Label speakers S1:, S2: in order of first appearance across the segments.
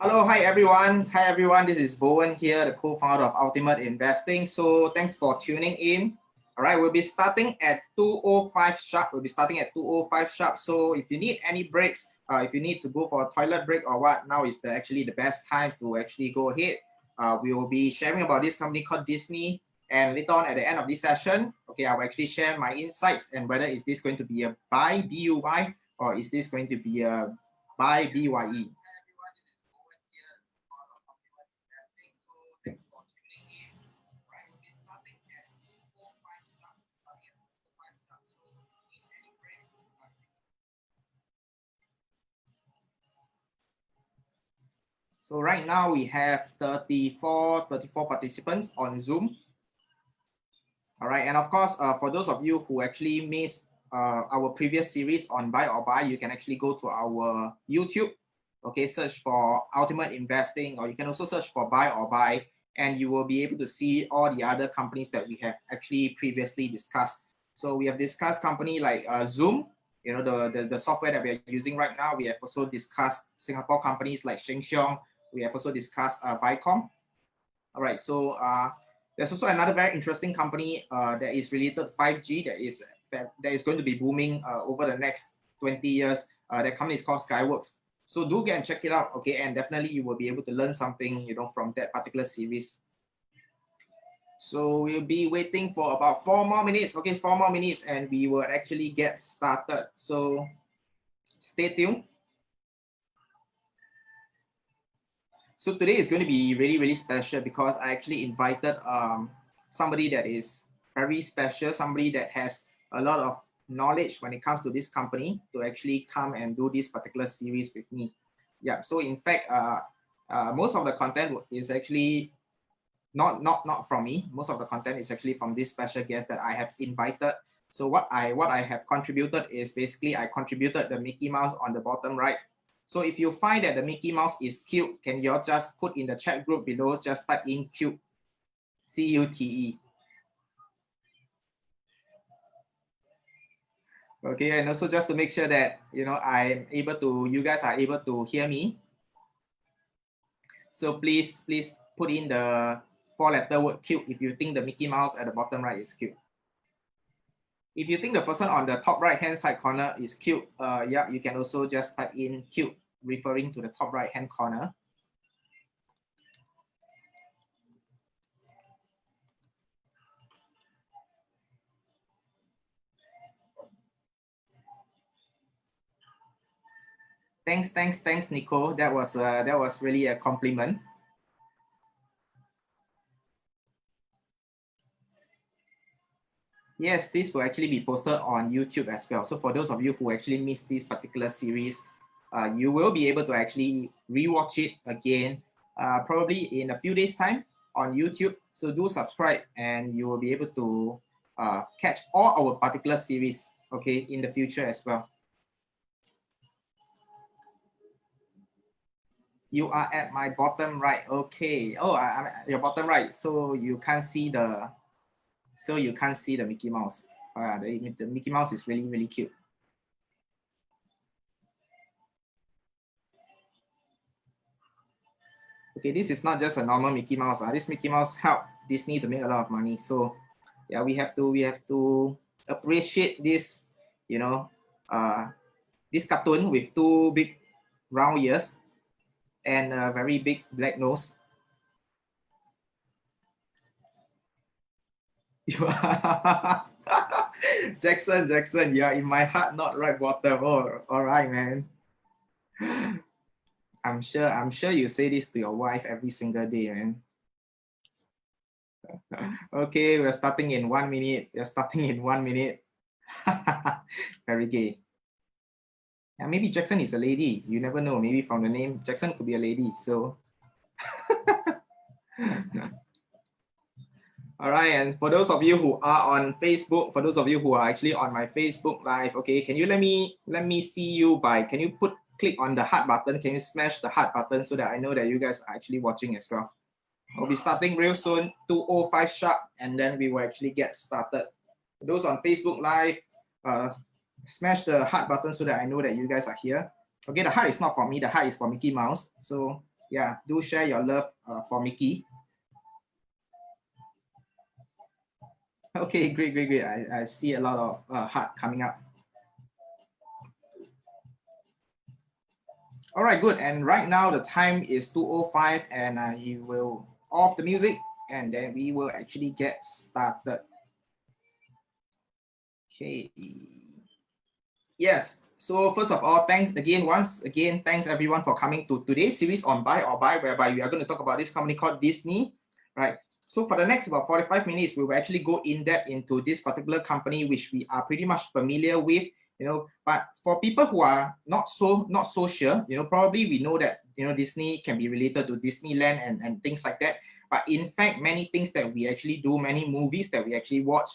S1: Hello, hi everyone. Hi everyone. This is Bowen here, the co-founder of Ultimate Investing. So thanks for tuning in. All right, we'll be starting at 2:05 sharp. We'll be starting at 2:05 sharp. So if you need any breaks, if you need to go for a toilet break or what, now is actually the best time to actually go ahead. We will be sharing about this company called Disney. And later on at the end of this session, okay, I will actually share my insights and whether is this going to be a buy, B-U-Y, or is this going to be a buy, B-Y-E. So right now we have 34 participants on Zoom. All right, and of course, for those of you who actually missed our previous series on buy or buy, you can actually go to our YouTube. Okay, search for Ultimate Investing, or you can also search for buy or buy, and you will be able to see all the other companies that we have actually previously discussed. So we have discussed company like Zoom, you know, the software that we are using right now. We have also discussed Singapore companies like Sheng Siong. We have also discussed Vicom. All right, so there's also another very interesting company that is related to 5G that is going to be booming over the next 20 years. That company is called Skyworks. So do get and check it out, okay? And definitely you will be able to learn something, you know, from that particular series. So we'll be waiting for about 4 more minutes, okay? 4 more minutes, and we will actually get started. So stay tuned. So today is going to be really, really special because I actually invited somebody that is very special, somebody that has a lot of knowledge when it comes to this company to actually come and do this particular series with me. Yeah, so in fact, most of the content is actually not from me. Most of the content is actually from this special guest that I have invited. So what I have contributed is basically I contributed the Mickey Mouse on the bottom right. So if you find that the Mickey Mouse is cute, can you just put in the chat group below, just type in cute, C-U-T-E. Okay, and also just to make sure that, you know, you guys are able to hear me. So please put in the 4-letter word cute if you think the Mickey Mouse at the bottom right is cute. If you think the person on the top right hand side corner is cute, yeah, you can also just type in cute, referring to the top right hand corner. Thanks, Nico. That was really a compliment. Yes, this will actually be posted on YouTube as well. So for those of you who actually missed this particular series, you will be able to actually rewatch it again, probably in a few days' time on YouTube. So do subscribe and you will be able to catch all our particular series, okay, in the future as well. You are at my bottom right, okay. Oh, I'm at your bottom right, so you can't see the Mickey Mouse. The Mickey Mouse is really, really cute. Okay, this is not just a normal Mickey Mouse. This Mickey Mouse helped Disney to make a lot of money. So yeah, we have to appreciate this, you know, this cartoon with 2 big round ears and a very big black nose. Jackson, you're in my heart, not right bottom. Oh, all right, man. I'm sure you say this to your wife every single day, man. Okay, we're starting in 1 minute. Very gay. Yeah, maybe Jackson is a lady. You never know. Maybe from the name, Jackson could be a lady. So, all right. And for those of you who are on Facebook, for those of you who are actually on my Facebook Live, okay, can you let me see you can you click on the heart button? Can you smash the heart button so that I know that you guys are actually watching as well? We'll be starting real soon, 2:05 sharp, and then we will actually get started. For those on Facebook Live, smash the heart button so that I know that you guys are here. Okay, the heart is not for me, the heart is for Mickey Mouse. So Yeah, do share your love for Mickey. Okay, great. I see a lot of heart coming up. All right, good. And right now the time is 2:05, and you will off the music, and then we will actually get started. Okay. Yes. So first of all, once again, thanks everyone for coming to today's series on Buy or Buy, whereby we are going to talk about this company called Disney, right? So for the next about 45 minutes, we will actually go in depth into this particular company, which we are pretty much familiar with, you know. But for people who are not so sure, you know, probably we know that, you know, Disney can be related to Disneyland and things like that. But in fact, many things that we actually do, many movies that we actually watch,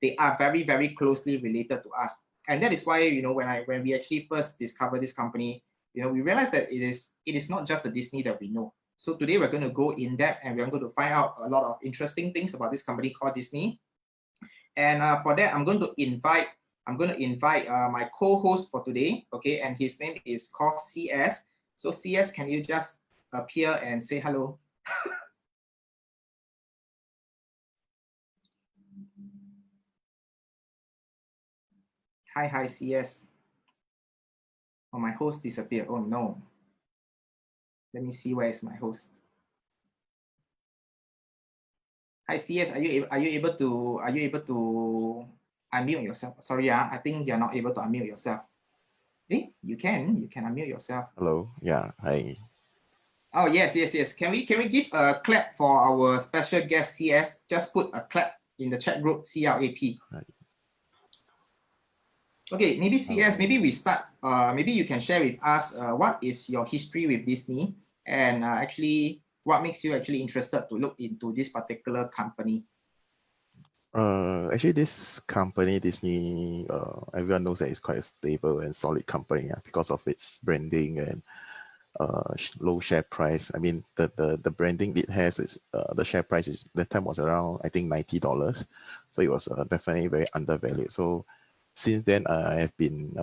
S1: they are very, very closely related to us. And that is why, you know, when we actually first discovered this company, you know, we realized that it is not just the Disney that we know. So today we're going to go in depth and we're going to find out a lot of interesting things about this company called Disney. And for that, I'm going to invite my co-host for today, okay? And his name is called CS. So CS, can you just appear and say hello? Hi, CS. Oh, my host disappeared. Oh no. Let me see where is my host. Hi CS, are you able to unmute yourself? Sorry, I think you're not able to unmute yourself. You can unmute yourself.
S2: Hello. Yeah. Hi.
S1: Oh yes. Can we give a clap for our special guest CS? Just put a clap in the chat group, CLAP.
S2: Hi.
S1: Okay, maybe CS,
S2: Hello.
S1: maybe we start. Maybe you can share with us what is your history with Disney, and actually what makes you actually interested to look into this particular company.
S2: Actually, this company, Disney, everyone knows that it's quite a stable and solid company, because of its branding and low share price. I mean, the branding it has is the share price is that time was around, I think, $90, so it was definitely very undervalued. So since then, I have been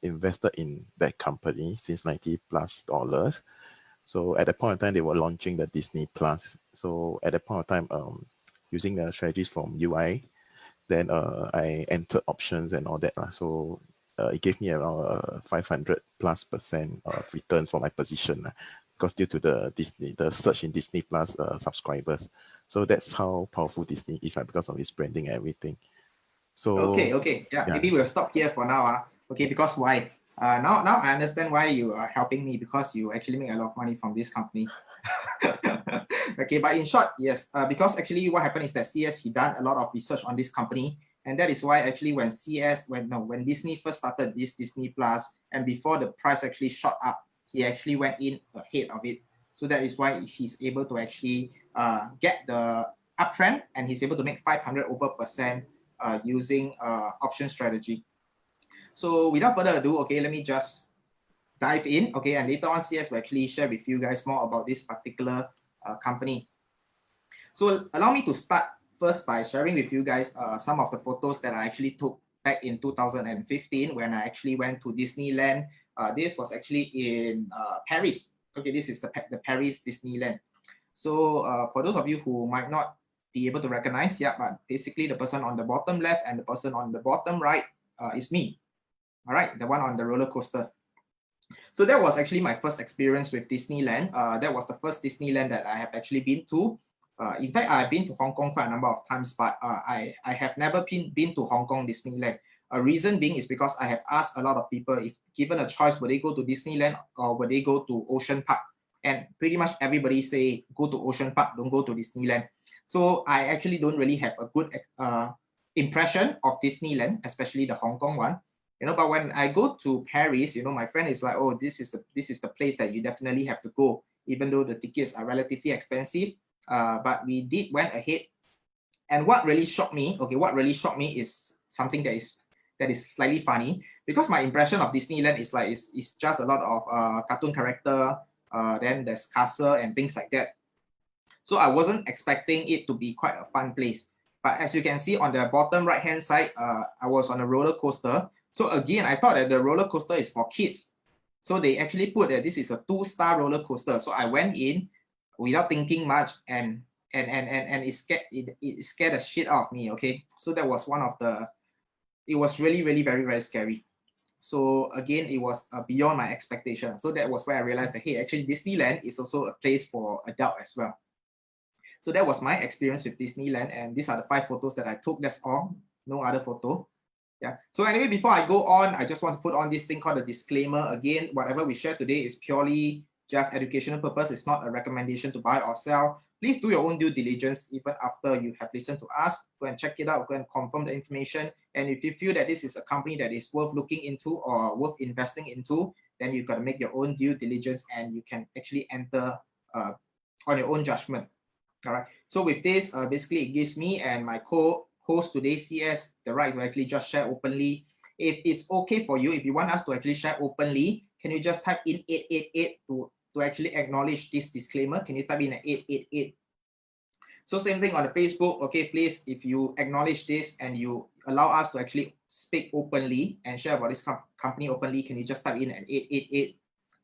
S2: invested in that company since $90+. So at that point of time, they were launching the Disney Plus. So at that point of time, using the strategies from UI, then I entered options and all that. So it gave me around 500+% of return for my position, because due to the surge in Disney Plus subscribers. So that's how powerful Disney is, because of its branding and everything. So
S1: Okay. Yeah, maybe we'll stop here for now. Okay, because why? Now I understand why you are helping me, because you actually make a lot of money from this company. Okay, but in short, yes, because actually what happened is that CS, he done a lot of research on this company, and that is why actually when Disney first started this Disney Plus, and before the price actually shot up, he actually went in ahead of it. So that is why he's able to actually get the uptrend, and he's able to make 500% using option strategy. So without further ado, okay, let me just dive in, okay, and later on CS will actually share with you guys more about this particular company. So allow me to start first by sharing with you guys some of the photos that I actually took back in 2015 when I actually went to Disneyland. This was actually in Paris. Okay, this is the Paris Disneyland. So for those of you who might not be able to recognize, yeah, but basically the person on the bottom left and the person on the bottom right is me. All right, the one on the roller coaster. So that was actually my first experience with Disneyland. That was the first Disneyland that I have actually been to. In fact, I've been to Hong Kong quite a number of times, but I have never been to Hong Kong Disneyland. A reason being is because I have asked a lot of people, if given a choice, would they go to Disneyland or would they go to Ocean Park? And pretty much everybody say, go to Ocean Park, don't go to Disneyland. So I actually don't really have a good impression of Disneyland, especially the Hong Kong one. You know, but when I go to Paris, you know, my friend is like, oh, this is the place that you definitely have to go, even though the tickets are relatively expensive. But we went ahead. And what really shocked me is something that is slightly funny, because my impression of Disneyland is like it's just a lot of cartoon character, then there's castle and things like that. So I wasn't expecting it to be quite a fun place. But as you can see on the bottom right hand side, I was on a roller coaster. So again, I thought that the roller coaster is for kids. So they actually put that this is a 2-star roller coaster. So I went in without thinking much, and it scared the shit out of me. Okay, so that was one of the, it was really very very scary. So again, it was beyond my expectation. So that was where I realized that, hey, actually Disneyland is also a place for adult as well. So that was my experience with Disneyland, and these are the 5 photos that I took. That's all, no other photo. Yeah. So anyway, before I go on, I just want to put on this thing called a disclaimer. Again, whatever we share today is purely just educational purpose. It's not a recommendation to buy or sell. Please do your own due diligence even after you have listened to us. Go and check it out, go and confirm the information. And if you feel that this is a company that is worth looking into or worth investing into, then you've got to make your own due diligence, and you can actually enter on your own judgment. All right. So with this, basically it gives me and my co-host today, CS, the right to actually just share openly. If it's okay for you, if you want us to actually share openly, can you just type in 888 to actually acknowledge this disclaimer? Can you type in 888? So same thing on the Facebook. Okay, please, if you acknowledge this and you allow us to actually speak openly and share about this company openly, can you just type in an 888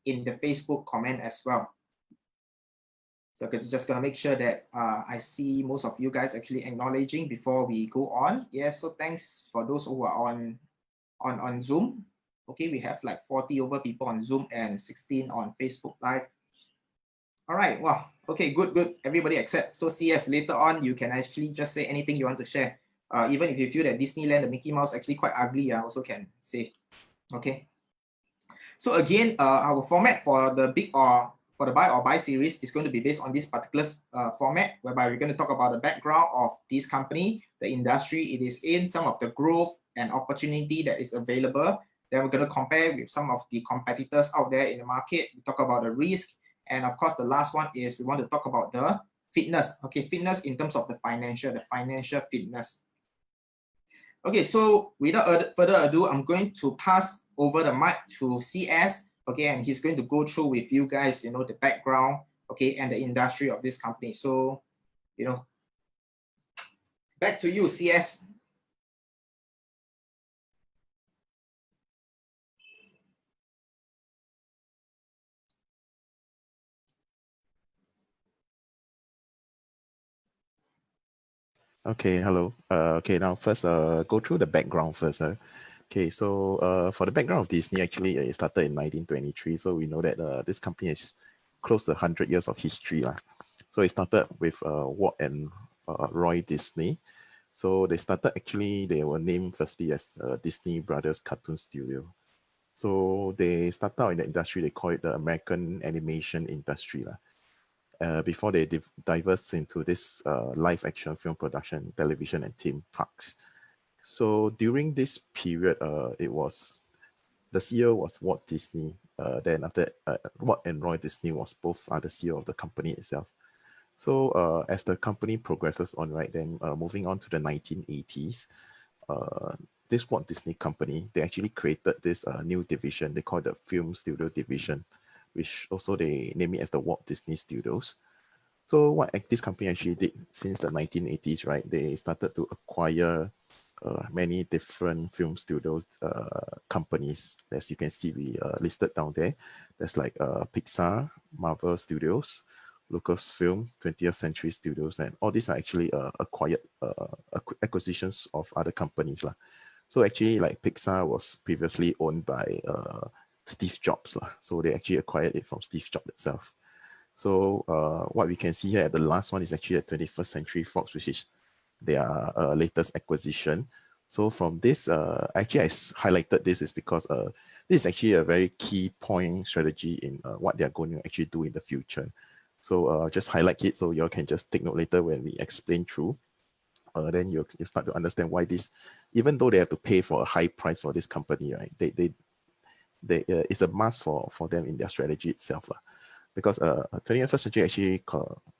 S1: in the Facebook comment as well? So just gonna make sure that I see most of you guys actually acknowledging before we go on. Yes, so thanks for those who are on Zoom. Okay, we have like 40 over people on Zoom and 16 on Facebook Live. All right, wow. Okay, good. Everybody accept. So CS, later on, you can actually just say anything you want to share. Even if you feel that Disneyland, the Mickey Mouse actually quite ugly, I also can say. Okay. So again, our format for the for the buy or buy series is going to be based on this particular format, whereby we're going to talk about the background of this company, the industry it is in, some of the growth and opportunity that is available. Then we're going to compare with some of the competitors out there in the market. We talk about the risk. And of course, the last one is we want to talk about the fitness. Okay, fitness in terms of the financial fitness. Okay, so without further ado, I'm going to pass over the mic to CS, okay, and he's going to go through with you guys, you know, the background, okay, and the industry of this company. So, you know, back to you, CS.
S2: Okay, hello. Okay, now first, go through the background first. Okay, so for the background of Disney, actually, it started in 1923. So we know that this company is close to 100 years of history. So it started with Walt and Roy Disney. So they started, actually, they were named firstly as Disney Brothers Cartoon Studio. So they started out in the industry, they call it the American animation industry. Before they diverse into this live action film production, television, and theme parks. So during this period, it was, the CEO was Walt Disney. Then after Walt and Roy Disney was both are the CEO of the company itself. So as the company progresses on, right, then moving on to the 1980s, this Walt Disney company, they actually created this new division. They call it the Film Studio Division, which also they name it as the Walt Disney Studios. So what this company actually did since the 1980s, right? They started to acquire many different film studios companies. As you can see, we listed down there. There's like Pixar, Marvel Studios, Lucasfilm, 20th Century Studios, and all these are actually acquired acquisitions of other companies. So actually, like Pixar was previously owned by Steve Jobs. So they actually acquired it from Steve Jobs itself. So what we can see here at the last one is actually a 21st Century Fox, which is their latest acquisition. So from this, actually I highlighted this is because this is actually a very key point strategy in what they're going to actually do in the future. So just highlight it so you can just take note later when we explain through. Then you start to understand why this, even though they have to pay for a high price for this company, right? It's a must for them in their strategy itself. Because 21st Century actually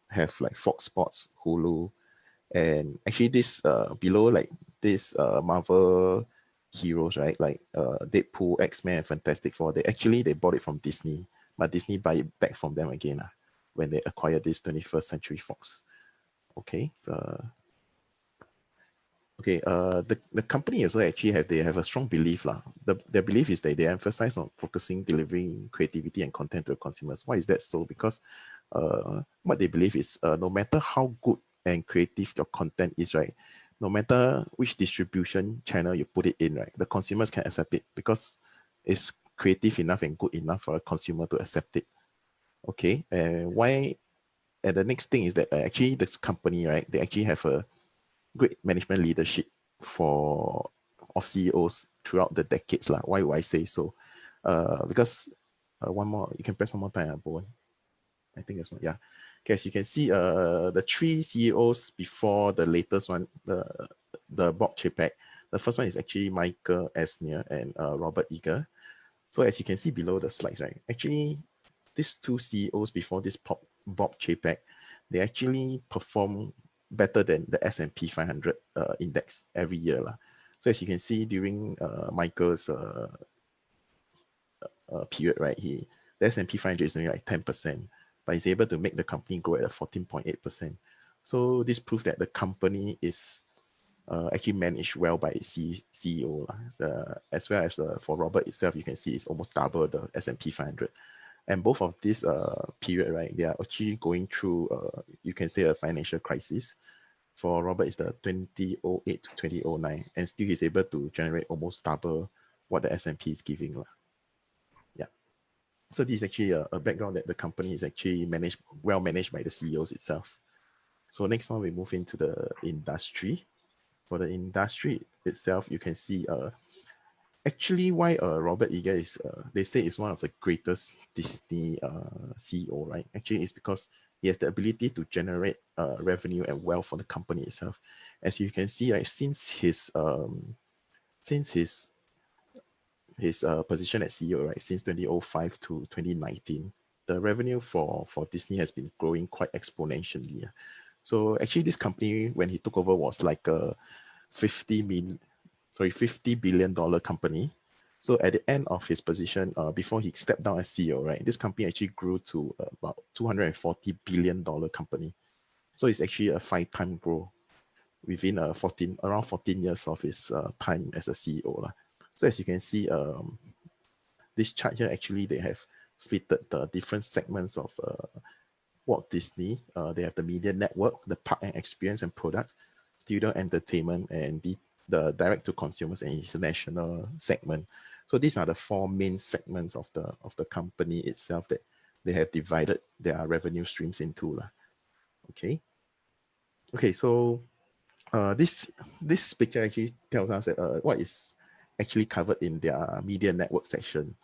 S2: have like Fox Sports, Hulu, and actually this below, like this Marvel heroes, right? Like Deadpool, X-Men, Fantastic Four. They bought it from Disney, but Disney buy it back from them again when they acquired this 21st Century Fox. Okay, so Okay, the company also actually have a strong belief lah. Their belief is that they emphasize on focusing, delivering creativity and content to the consumers. Why is that so? Because what they believe is no matter how good and creative your content is, right, no matter which distribution channel you put it in, right, the consumers can accept it because it's creative enough and good enough for a consumer to accept it. Okay, and why? And the next thing is that actually this company, right, they actually have a great management leadership for of CEOs throughout the decades lah. Why would I say so? Because one more, you can press one more time, Bowen. I think that's one. Yeah. Okay, as you can see, the three CEOs before the latest one, the Bob Chapek. The first one is actually Michael Esner and Robert Iger. So as you can see below the slides, right? Actually, these two CEOs before this Bob Chapek, they actually perform better than the S&P 500 index every year lah. So as you can see during Michael's period, right? The S&P 500 is only like 10%, but he's able to make the company grow at a 14.8%. So this proves that the company is actually managed well by its CEO. As well as for Robert itself, you can see it's almost double the S&P 500. And both of this period, right, they are actually going through, you can say, a financial crisis. For Robert, it's the 2008 to 2009, and still he's able to generate almost double what the S&P is giving. Yeah. So this is actually a background that the company is actually well managed by the CEOs itself. So next one, we move into the industry. For the industry itself, you can see actually why Robert Iger is, they say is one of the greatest Disney CEO, right? Actually, it's because he has the ability to generate revenue and wealth for the company itself. As you can see, right, since his position as CEO, right, since 2005 to 2019, the revenue for Disney has been growing quite exponentially. So actually, this company, when he took over, was like a $50 billion company. So at the end of his position, before he stepped down as CEO, right, this company actually grew to about $240 billion company. So it's actually a 5-time growth within around 14 years of his time as a CEO lah. So as you can see, this chart here, actually they have split the different segments of Walt Disney. They have the media network, the park and experience and products, studio entertainment, and the direct to consumers and international segment. So these are the four main segments of the company itself that they have divided their revenue streams into lah. Okay. Okay, so this picture actually tells us that what is actually covered in their media network section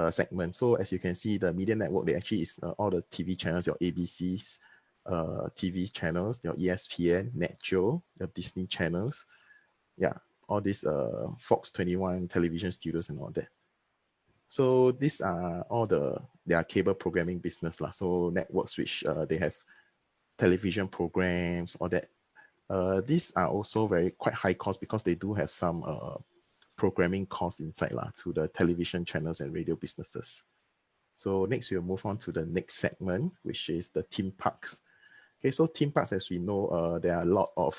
S2: segment. So as you can see, the media network, they actually is all the TV channels, your ABCs, TV channels, your ESPN, Nat Geo, your Disney channels, yeah, all these Fox 21 television studios and all that. So these are all their cable programming business lah. So networks which they have television programs, all that. These are also quite high cost because they do have some programming costs inside lah to the television channels and radio businesses. So next we'll move on to the next segment, which is the theme parks. Okay, so theme parks, as we know, there are a lot of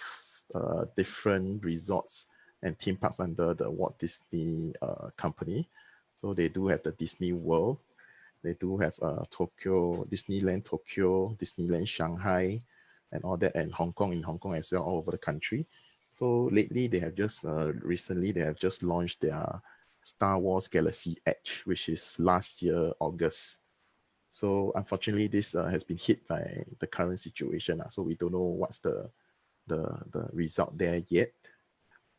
S2: different resorts and theme parks under the Walt Disney company. So they do have the Disney World, they do have Tokyo, Disneyland Tokyo, Disneyland Shanghai, and all that, and Hong Kong as well, all over the country. So lately, they have just recently they have just launched their Star Wars Galaxy Edge, which is last year August. So unfortunately, this has been hit by the current situation. So we don't know what's the result there yet.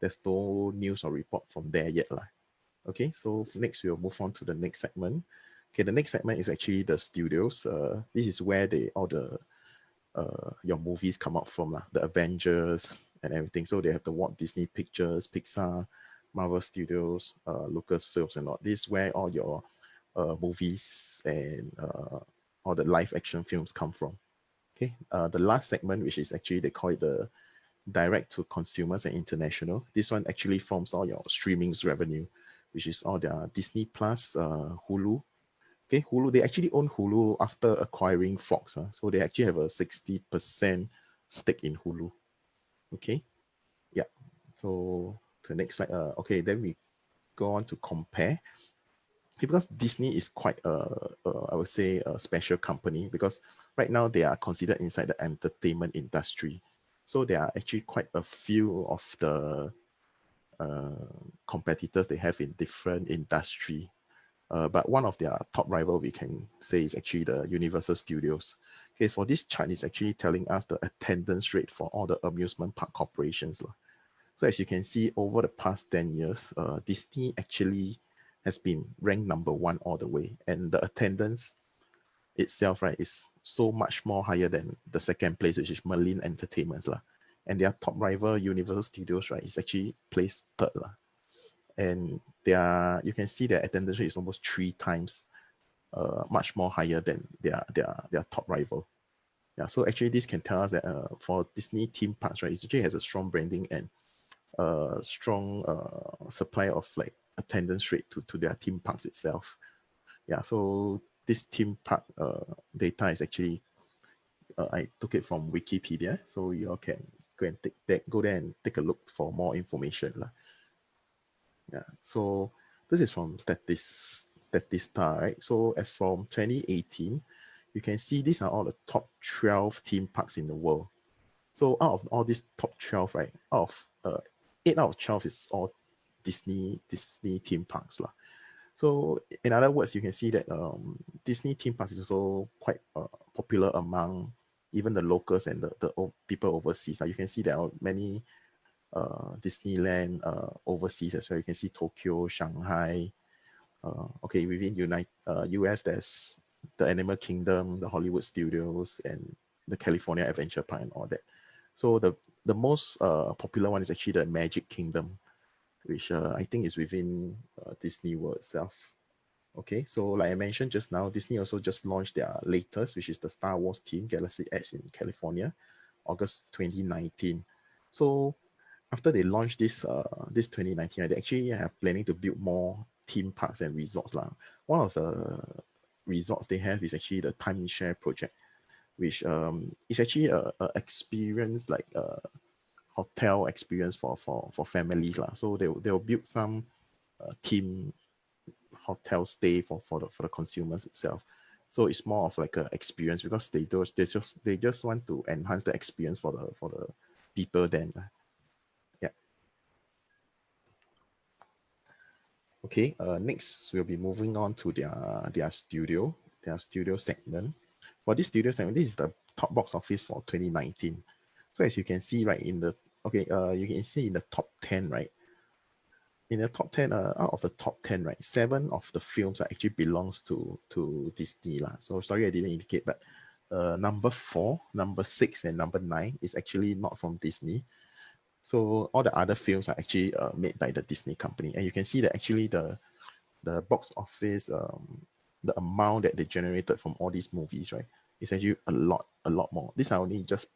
S2: There's no news or report from there yet lah. Okay, so next we'll move on to the next segment. Okay, the next segment is actually the studios. This is where all the your movies come out from, the Avengers and everything. So they have the Walt Disney Pictures, Pixar, Marvel Studios, Lucasfilms, and all this, where all your movies and all the live action films come from. Okay, the last segment, which is actually they call it the direct to consumers and international. This one actually forms all your streamings revenue, which is all their Disney Plus, Hulu. Okay, Hulu, they actually own Hulu after acquiring Fox. So they actually have a 60% stake in Hulu. Okay, yeah. So to the next slide. Okay, then we go on to compare. Okay, because Disney is quite I would say a special company, because right now they are considered inside the entertainment industry. So there are actually quite a few of the competitors they have in different industry. But one of their top rival we can say is actually the Universal Studios. Okay, for this chart is actually telling us the attendance rate for all the amusement park corporations. So as you can see, over the past 10 years, Disney actually has been ranked number one all the way. And the attendance itself, right, is so much more higher than the second place, which is Merlin Entertainment. And their top rival, Universal Studios, right, is actually placed third. And you can see their attendance rate is almost 3 times much more higher than their top rival. Yeah, so actually this can tell us that for Disney theme parks, right, it actually has a strong branding and strong supply of like attendance rate to their theme parks itself. Yeah, so this theme park data is actually I took it from Wikipedia, so you all can go there and take a look for more information lah. Yeah, so this is from Statista, right? So as from 2018, you can see these are all the top 12 theme parks in the world. So out of all these top 12, right, out of 8 out of 12 is all Disney theme parks lah. So in other words, you can see that Disney theme parks is also quite popular among even the locals and the people overseas. Now you can see there are many Disneyland overseas as well. You can see Tokyo, Shanghai. Okay, within US, there's the Animal Kingdom, the Hollywood Studios, and the California Adventure Park and all that. So the most popular one is actually the Magic Kingdom, which I think is within Disney World itself. Okay, so like I mentioned just now, Disney also just launched their latest, which is the Star Wars theme, Galaxy Edge in California, August 2019. So after they launched this 2019, they actually are planning to build more theme parks and resorts. One of the resorts they have is actually the timeshare project, which is actually a experience like a hotel experience for families. So they'll build some theme hotel stay for the consumers itself. So it's more of like an experience, because they just want to enhance the experience for the people then. Yeah. Okay, next we'll be moving on to their studio segment. For this studio segment, this is the top box office for 2019. So as you can see, right, you can see in the top 10, right? In the top 10, out of the top 10, right, 7 of the films actually belongs to Disney lah. So sorry I didn't indicate, but number 4, number 6, and number 9 is actually not from Disney. So all the other films are actually made by the Disney company, and you can see that actually the box office, the amount that they generated from all these movies, right, is actually a lot more. These are only just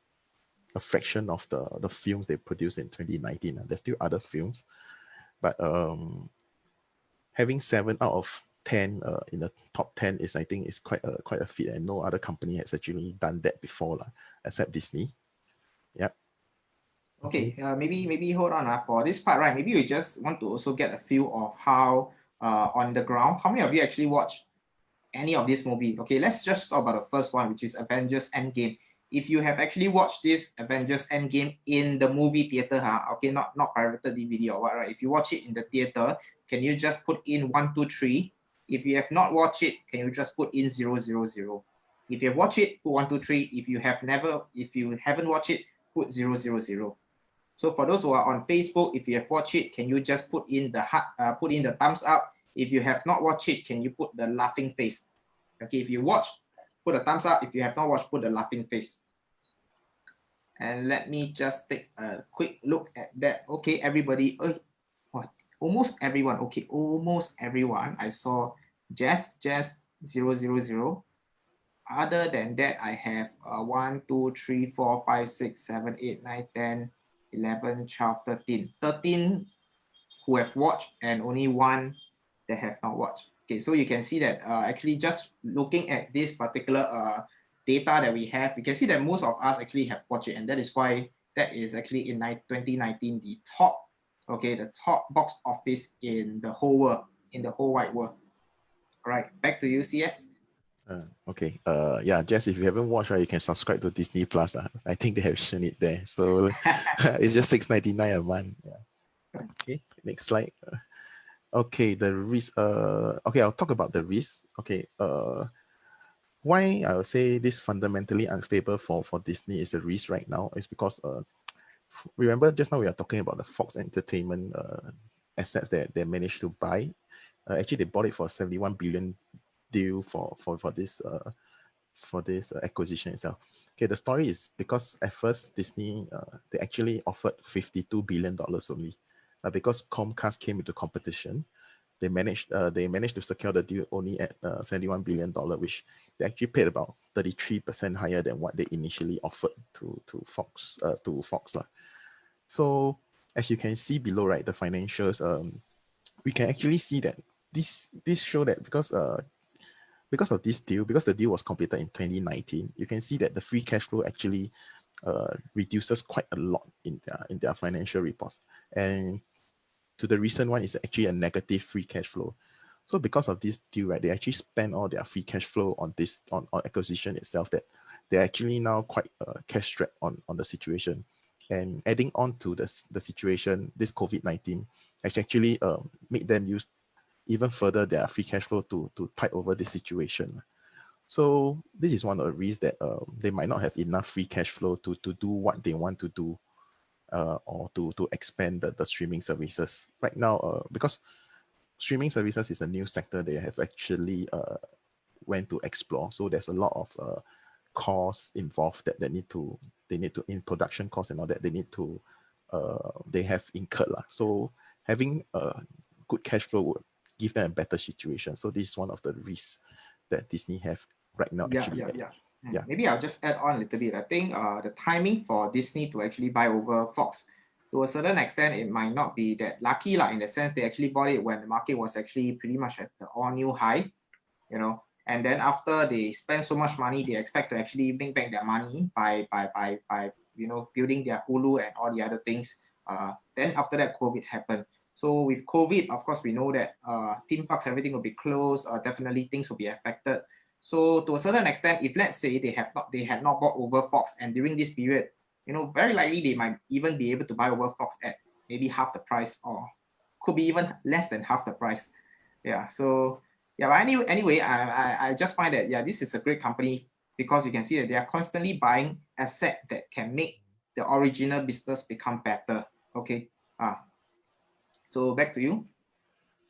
S2: a fraction of the films they produced in 2019. There's still other films, but having 7 out of 10 in the top 10 is, I think, is quite a feat, and no other company has actually done that before except Disney. Yep.
S1: Okay, maybe hold on for this part, right? Maybe we just want to also get a feel of how on the ground, how many of you actually watch any of this movie? Okay, let's just talk about the first one, which is Avengers Endgame. If you have actually watched this Avengers Endgame in the movie theater, okay, not pirated DVD or what, right? If you watch it in the theater, can you just put in 1, 2, 3? If you have not watched it, can you just put in 0, 0, 0? If you have watched it, put 1, 2, 3. If you haven't watched it, put 0, 0, 0. So for those who are on Facebook, if you have watched it, can you just put in the thumbs up? If you have not watched it, can you put the laughing face? Okay, if you watch, put a thumbs up. If you have not watched, put the laughing face. And let me just take a quick look at that. Okay, everybody. Almost everyone. Okay, almost everyone. I saw just 0, 0, 0. Other than that, I have 1, 2, 3, 4, 5, 6, 7, 8, 9, 10, 11, 12, 13. 13 who have watched, and only 1 that have not watched. Okay, so you can see that actually just looking at this particular data that we have, you can see that most of us actually have watched it, and that is why that is actually in 2019 the top Okay, the top box office in the whole world, in the whole wide world. All right, back to you, CS.
S2: Okay. Yeah, Jess, if you haven't watched, right, you can subscribe to Disney Plus. I think they have shown it there. So it's just $6.99 a month. Yeah. Okay. Next slide. Okay, the risk. Okay, I'll talk about the risk. Okay. Why I would say this fundamentally unstable for Disney is a risk right now is because remember just now we are talking about the Fox Entertainment assets that they managed to buy. Actually, they bought it for 71 billion deal for this acquisition itself. Okay, the story is because at first Disney they actually offered $52 billion only, because Comcast came into competition. They managed to secure the deal only at $71 billion, which they actually paid about 33% higher than what they initially offered to Fox lah. So as you can see below, right, the financials, we can actually see that this show that because of this deal, because the deal was completed in 2019, you can see that the free cash flow actually reduces quite a lot in their financial reports. And to the recent one is actually a negative free cash flow. So because of this deal, right, they actually spend all their free cash flow on this on acquisition itself, that they're actually now quite cash strapped on the situation. And adding on to the situation, this COVID-19 has actually made them use even further their free cash flow to tide over this situation. So this is one of the reasons that they might not have enough free cash flow to do what they want to do, or to expand the streaming services right now, because streaming services is a new sector they have actually went to explore. So there's a lot of costs involved that they need to in production costs and all that they have incurred lah. So having a good cash flow would give them a better situation. So this is one of the risks that Disney have right now.
S1: Yeah,
S2: Actually, yeah.
S1: Maybe I'll just add on a little bit. I think the timing for Disney to actually buy over Fox, to a certain extent, it might not be that lucky, in the sense they actually bought it when the market was actually pretty much at the all-new high, and then after they spend so much money, they expect to actually bring back their money by building their Hulu and all the other things. Then after that, COVID happened. So with COVID, of course, we know that theme parks, everything will be closed. Definitely things will be affected. So to a certain extent, if let's say they had not bought over Fox, and during this period, very likely they might even be able to buy over Fox at maybe half the price, or could be even less than half the price. Yeah. So yeah, but anyway, I just find that this is a great company, because you can see that they are constantly buying asset that can make the original business become better. Okay. So back to you.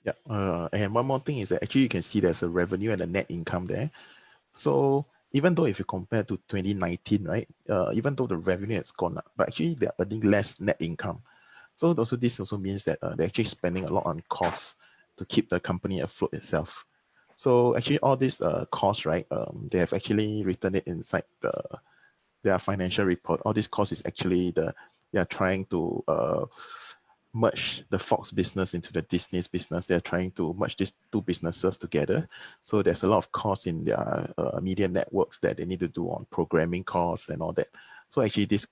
S2: Yeah, and one more thing is that actually you can see there's a revenue and a net income there. So even though if you compare to 2019, right, even though the revenue has gone up, but actually they're earning less net income. So also this also means that they're actually spending a lot on costs to keep the company afloat itself. So actually all these costs, right, they have actually written it inside their financial report. All these costs is actually they are trying to merge the Fox business into the Disney's business. They're trying to merge these two businesses together. So there's a lot of costs in their media networks that they need to do on programming costs and all that. So actually this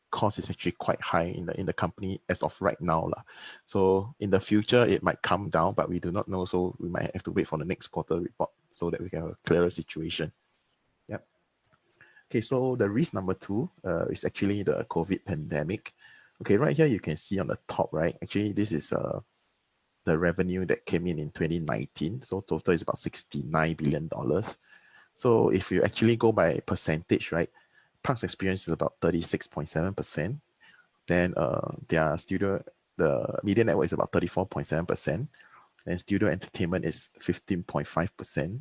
S2: cost is actually quite high in the company as of right now lah. So in the future it might come down, but we do not know. So we might have to wait for the next quarter report so that we can have a clearer situation. Yep. Okay, so the risk number 2 is actually the COVID pandemic. Okay, right here you can see on the top, right? Actually, this is the revenue that came in 2019. So total is about $69 billion. So if you actually go by percentage, right? Parks Experience is about 36.7%. Then the media network is about 34.7%. And studio entertainment is 15.5%.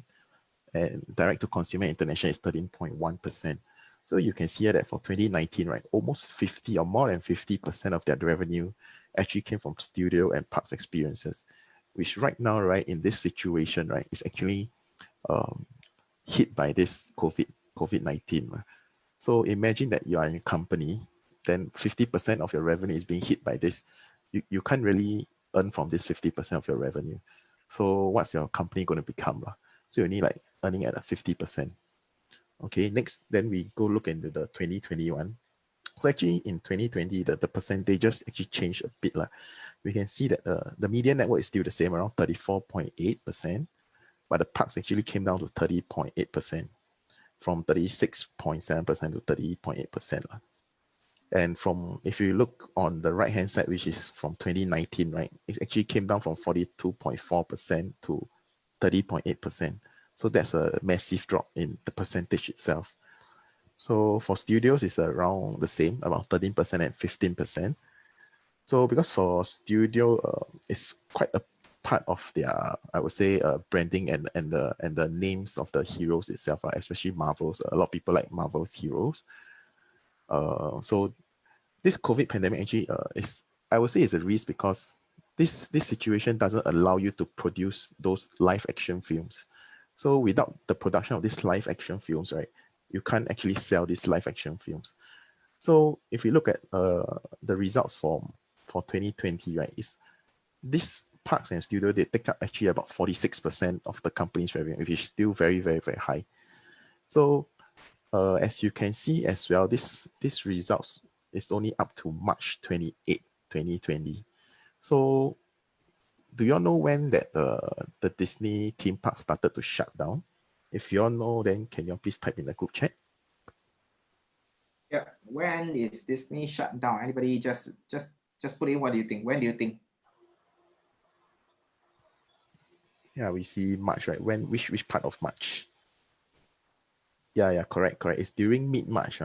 S2: And direct to consumer international is 13.1%. So you can see that for 2019, right, almost 50 or more than 50% of that revenue actually came from studio and parks experiences, which right now, right, in this situation, right, is actually hit by this COVID-19. So imagine that you are in a company, then 50% of your revenue is being hit by this. You can't really earn from this 50% of your revenue. So what's your company going to become? So you're only like earning at a 50%. Okay, next, then we go look into the 2021. So actually in 2020, the percentages actually changed a bit. We can see that the media network is still the same, around 34.8%, but the parks actually came down to 30.8%, from 36.7% to 30.8%. And from, if you look on the right hand side, which is from 2019, right, it actually came down from 42.4% to 30.8%. So that's a massive drop in the percentage itself. So for studios, it's around the same, about 13% and 15%. So because for studio, it's quite a part of their, I would say, branding and the names of the heroes itself, especially Marvel's. A lot of people like Marvel's heroes. So this COVID pandemic actually is, I would say, is a risk, because this situation doesn't allow you to produce those live action films. So without the production of these live action films, right, you can't actually sell these live action films. So if you look at the results for 2020, right, is this parks and studio, they take up actually about 46% of the company's revenue, which is still very, very, very high. So as you can see as well, this results is only up to March 28, 2020. So do you all know when that the Disney theme park started to shut down? If you all know, then can you all please type in the group chat?
S1: Yeah, when is Disney shut down? Anybody just put in what do you think? When do you think?
S2: Yeah, we see March, right? When, which part of March? Yeah, correct. It's during mid-March.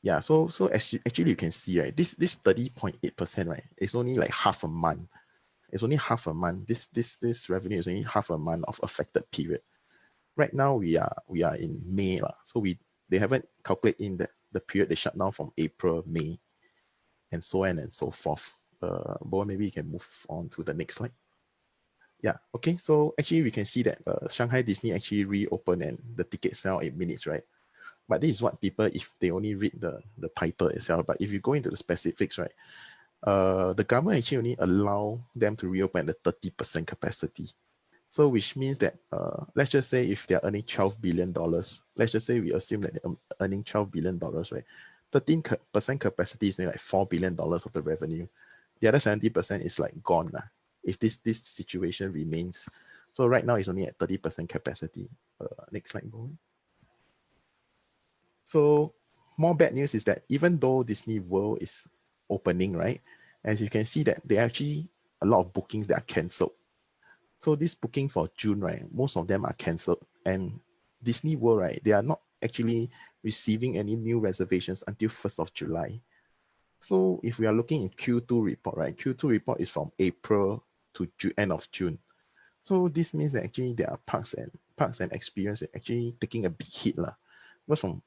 S2: Yeah, so actually you can see, right, this 30.8%, right, it's only like half a month. It's only half a month. This revenue is only half a month of affected period. Right now we are in May, so they haven't calculated in the period they shut down from April, May, and so on and so forth. But maybe you can move on to the next slide. Yeah, okay, so actually we can see that Shanghai Disney actually reopened and the ticket sell 8 minutes, right? But this is what people, if they only read the title itself, but if you go into the specifics, right, the government actually only allow them to reopen at the 30% capacity. So which means that, let's just say if they're earning $12 billion, let's just say we assume that they're earning $12 billion, right? 13% capacity is like $4 billion of the revenue. The other 70% is like gone if this situation remains. So right now it's only at 30% capacity. Next slide, go on. So more bad news is that even though Disney World is opening, right, as you can see that there are actually a lot of bookings that are cancelled. So this booking for June, right, most of them are cancelled. And Disney World, right, they are not actually receiving any new reservations until 1st of July. So if we are looking in Q2 report, right, Q2 report is from April to end of June. So this means that actually there are parks and experience actually taking a big hit. Because from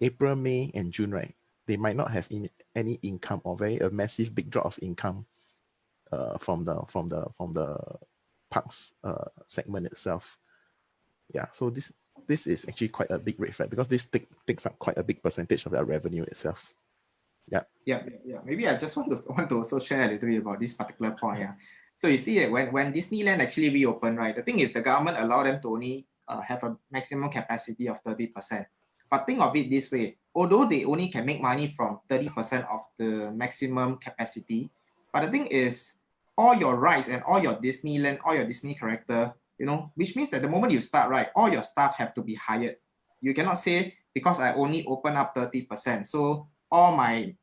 S2: April, May, and June, right, they might not have any income, or a massive big drop of income from the parks segment itself. Yeah, so this is actually quite a big red flag, because this takes up quite a big percentage of their revenue itself. Yeah.
S1: Maybe I just want to also share a little bit about this particular point. Yeah. So you see, when Disneyland actually reopened, right, the thing is the government allowed them to only have a maximum capacity of 30%. But think of it this way: although they only can make money from 30% of the maximum capacity, but the thing is, all your rides and all your Disneyland, all your Disney character, which means that the moment you start, right, all your staff have to be hired. You cannot say, because I only open up 30%, so all my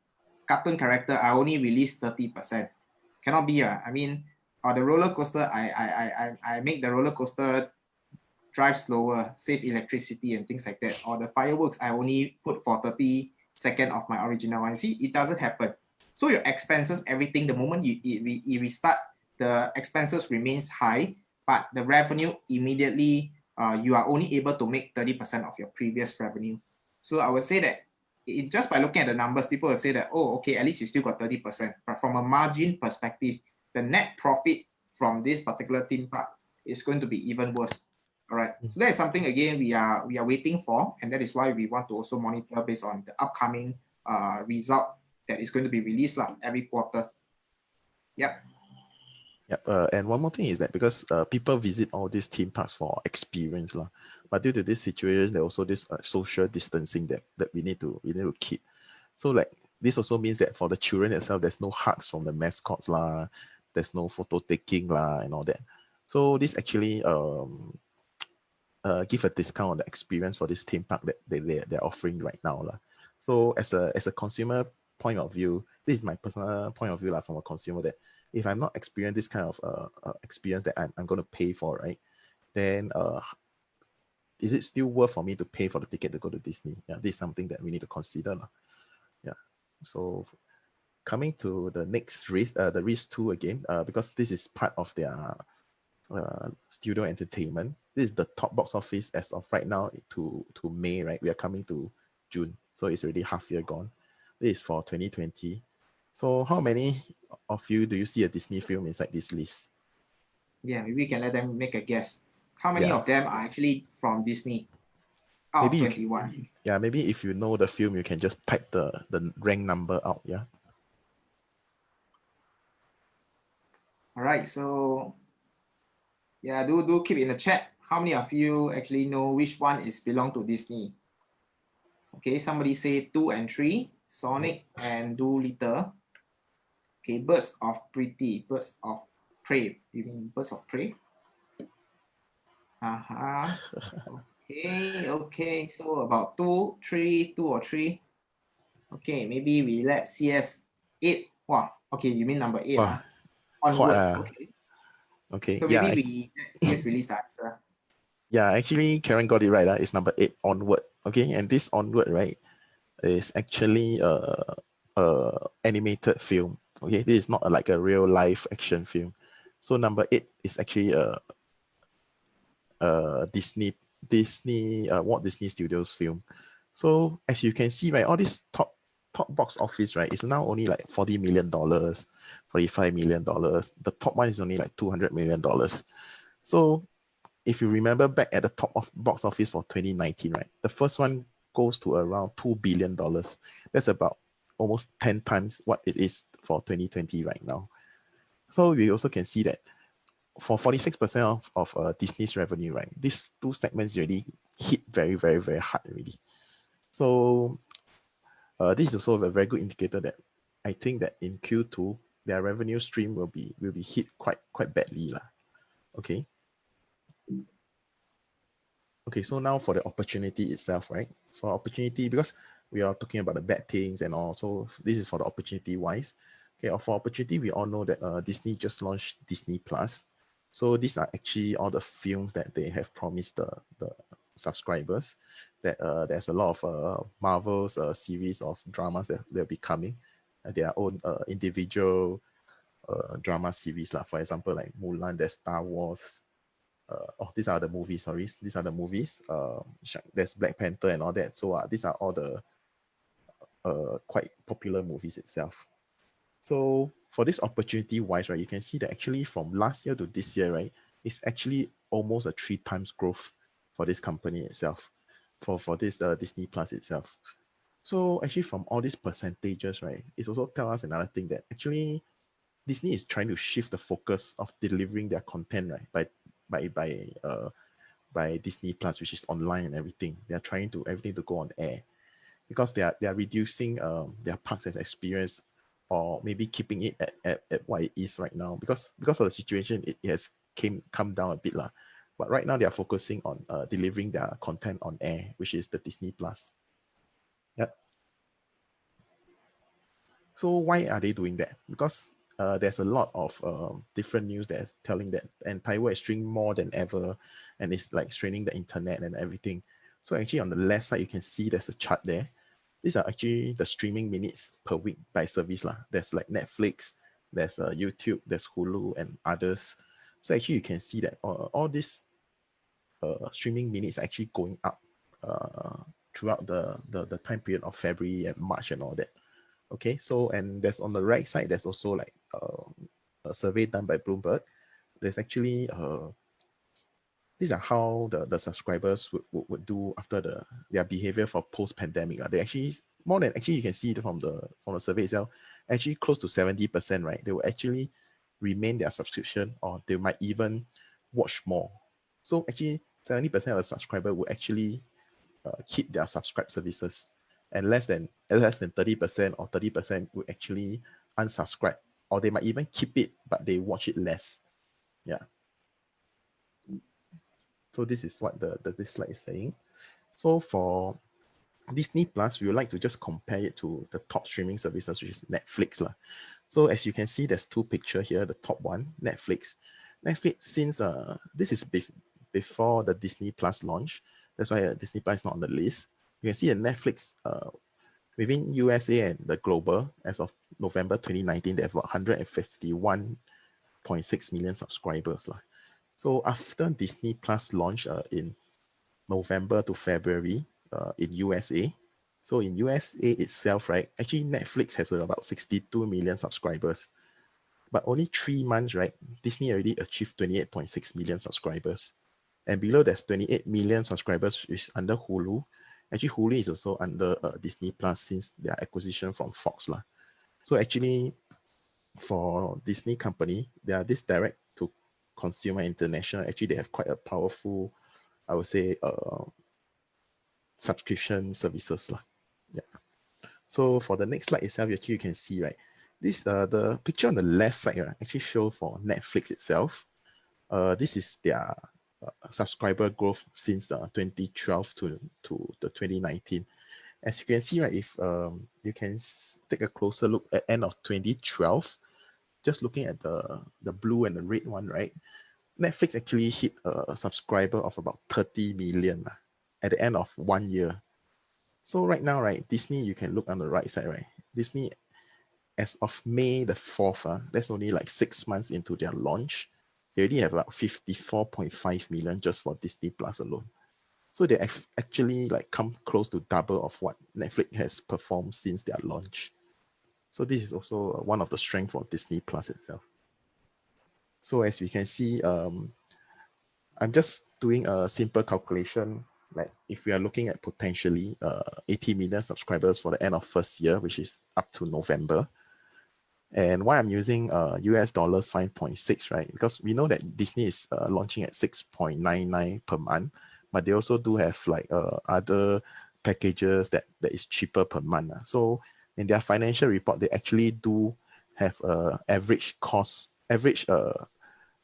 S1: cartoon character I only release 30%. Cannot be. I mean, the roller coaster, I make the roller coaster drive slower, save electricity and things like that. Or the fireworks, I only put for 30 seconds of my original one. See, it doesn't happen. So your expenses, everything, the moment you restart, the expenses remains high, but the revenue immediately, you are only able to make 30% of your previous revenue. So I would say that just by looking at the numbers, people will say that, oh, okay, at least you still got 30%. But from a margin perspective, the net profit from this particular theme park is going to be even worse. All right. So that is something, again, we are waiting for, and that is why we want to also monitor based on the upcoming result that is going to be released every quarter. Yep.
S2: Yep. And one more thing is that because people visit all these theme parks for experience, But due to this situation, there also this social distancing that we need to keep. So like this also means that for the children itself, there's no hugs from the mascots lah, there's no photo taking lah and all that. So this actually give a discount on the experience for this theme park that they're offering right now lah. So as a consumer point of view, this is my personal point of view lah, from a consumer, that if I'm not experiencing this kind of experience that I'm going to pay for, right, then is it still worth for me to pay for the ticket to go to Disney? Yeah, this is something that we need to consider lah. Yeah. So coming to the next risk, the risk 2 again, because this is part of their studio entertainment. This is the top box office as of right now to May, right? We are coming to June, so it's already half year gone. This is for 2020. So how many of you do you see a Disney film inside this list?
S1: Yeah, maybe we can let them make a guess. How many
S2: Yeah.
S1: of them are actually from Disney out
S2: Maybe
S1: of 21?
S2: Yeah, maybe if you know the film, you can just type the rank number out. Yeah.
S1: All right, so yeah, do keep in the chat. How many of you actually know which one is belong to Disney? Okay, somebody say 2 and 3, Sonic and Doolittle. Okay, Birds of Prey. You mean Birds of Prey? Okay. So about 2 or 3. Okay, maybe we let CS 8. Wow. Okay, you mean number 8?
S2: Wow.
S1: Onward.
S2: Okay.
S1: So
S2: Yeah.
S1: maybe we let CS release the answer.
S2: Yeah, actually, Karen got it right. It's number 8, Onward. Okay, and this Onward, right, is actually a animated film. Okay, this is not like a real life action film. So number 8 is actually a Disney Walt Disney Studios film. So as you can see, right, all this top box office, right, is now only like $40 million, $45 million. The top one is only like $200 million. So if you remember back at the top of box office for 2019, right, the first one goes to around $2 billion. That's about almost 10 times what it is for 2020 right now. So we also can see that for 46% of Disney's revenue, right, these two segments really hit very, very, very hard already. So this is also a very good indicator that I think that in Q2 their revenue stream will be hit quite badly lah. Okay. Okay, so now for the opportunity itself, right? For opportunity, because we are talking about the bad things and all, so this is for the opportunity wise. Okay, for opportunity, we all know that Disney just launched Disney Plus. So these are actually all the films that they have promised the subscribers. That there's a lot of Marvel's series of dramas that they'll be coming, their own individual drama series. Like for example, like Mulan, there's Star Wars. These are the movies. Sorry, these are the movies. There's Black Panther and all that. So these are all the quite popular movies itself. So for this opportunity wise, right, you can see that actually from last year to this year, right, it's actually almost a 3 times growth for this company itself, for this Disney Plus itself. So actually from all these percentages, right, it's also tell us another thing, that actually Disney is trying to shift the focus of delivering their content, right, by Disney Plus, which is online and everything. They are trying to everything to go on air, because they are reducing their parks as experience, or maybe keeping it at what it is right now, because of the situation, it has come down a bit lah. But right now they are focusing on delivering their content on air, which is the Disney Plus. Yep. So why are they doing that? Because there's a lot of different news that's telling that entire world is streaming more than ever, and it's like straining the internet and everything. So actually on the left side, you can see there's a chart there. These are actually the streaming minutes per week by service lah. There's like Netflix, there's YouTube, there's Hulu and others. So actually you can see that all these streaming minutes are actually going up throughout the time period of February and March and all that. Okay, so and there's on the right side, there's also like a survey done by Bloomberg. There's actually these are how the subscribers would do after their behavior for post-pandemic. They actually more than actually you can see it from the survey itself, actually close to 70%, right? They will actually remain their subscription, or they might even watch more. So actually 70% of the subscriber will actually keep their subscribed services, and less than 30% or 30% will actually unsubscribe, or they might even keep it but they watch it less. Yeah. So this is what this slide is saying. So for Disney Plus, we would like to just compare it to the top streaming services, which is Netflix lah. So as you can see, there's two pictures here. The top one, Netflix. Netflix, since this is before the Disney Plus launch, that's why Disney Plus is not on the list. You can see that Netflix within USA and the global, as of November 2019, they have about 151.6 million subscribers lah. So after Disney Plus launch in November to February in USA. So in USA itself, right, actually Netflix has about 62 million subscribers. But only 3 months, right, Disney already achieved 28.6 million subscribers. And below there's 28 million subscribers, which is under Hulu. Actually, Hulu is also under Disney Plus since their acquisition from Fox lah. So actually, for Disney company, they are this direct to consumer international. Actually, they have quite a powerful, I would say, subscription services lah. Yeah. So for the next slide itself, actually you can see, right, this the picture on the left side actually show for Netflix itself. This is their subscriber growth since 2012 to the 2019. As you can see, right, if you can take a closer look at end of 2012, just looking at the blue and the red one, right, Netflix actually hit a subscriber of about 30 million at the end of 1 year. So right now, right, Disney, you can look on the right side, right? Disney, as of May the 4th, that's only like 6 months into their launch. They already have about 54.5 million just for Disney Plus alone. So they actually like come close to double of what Netflix has performed since their launch. So this is also one of the strengths for Disney Plus itself. So as we can see, I'm just doing a simple calculation. Like if we are looking at potentially 80 million subscribers for the end of first year, which is up to November. And why I'm using US dollar 5.6, right? Because we know that Disney is launching at 6.99 per month, but they also do have like other packages that is cheaper per month. So in their financial report, they actually do have average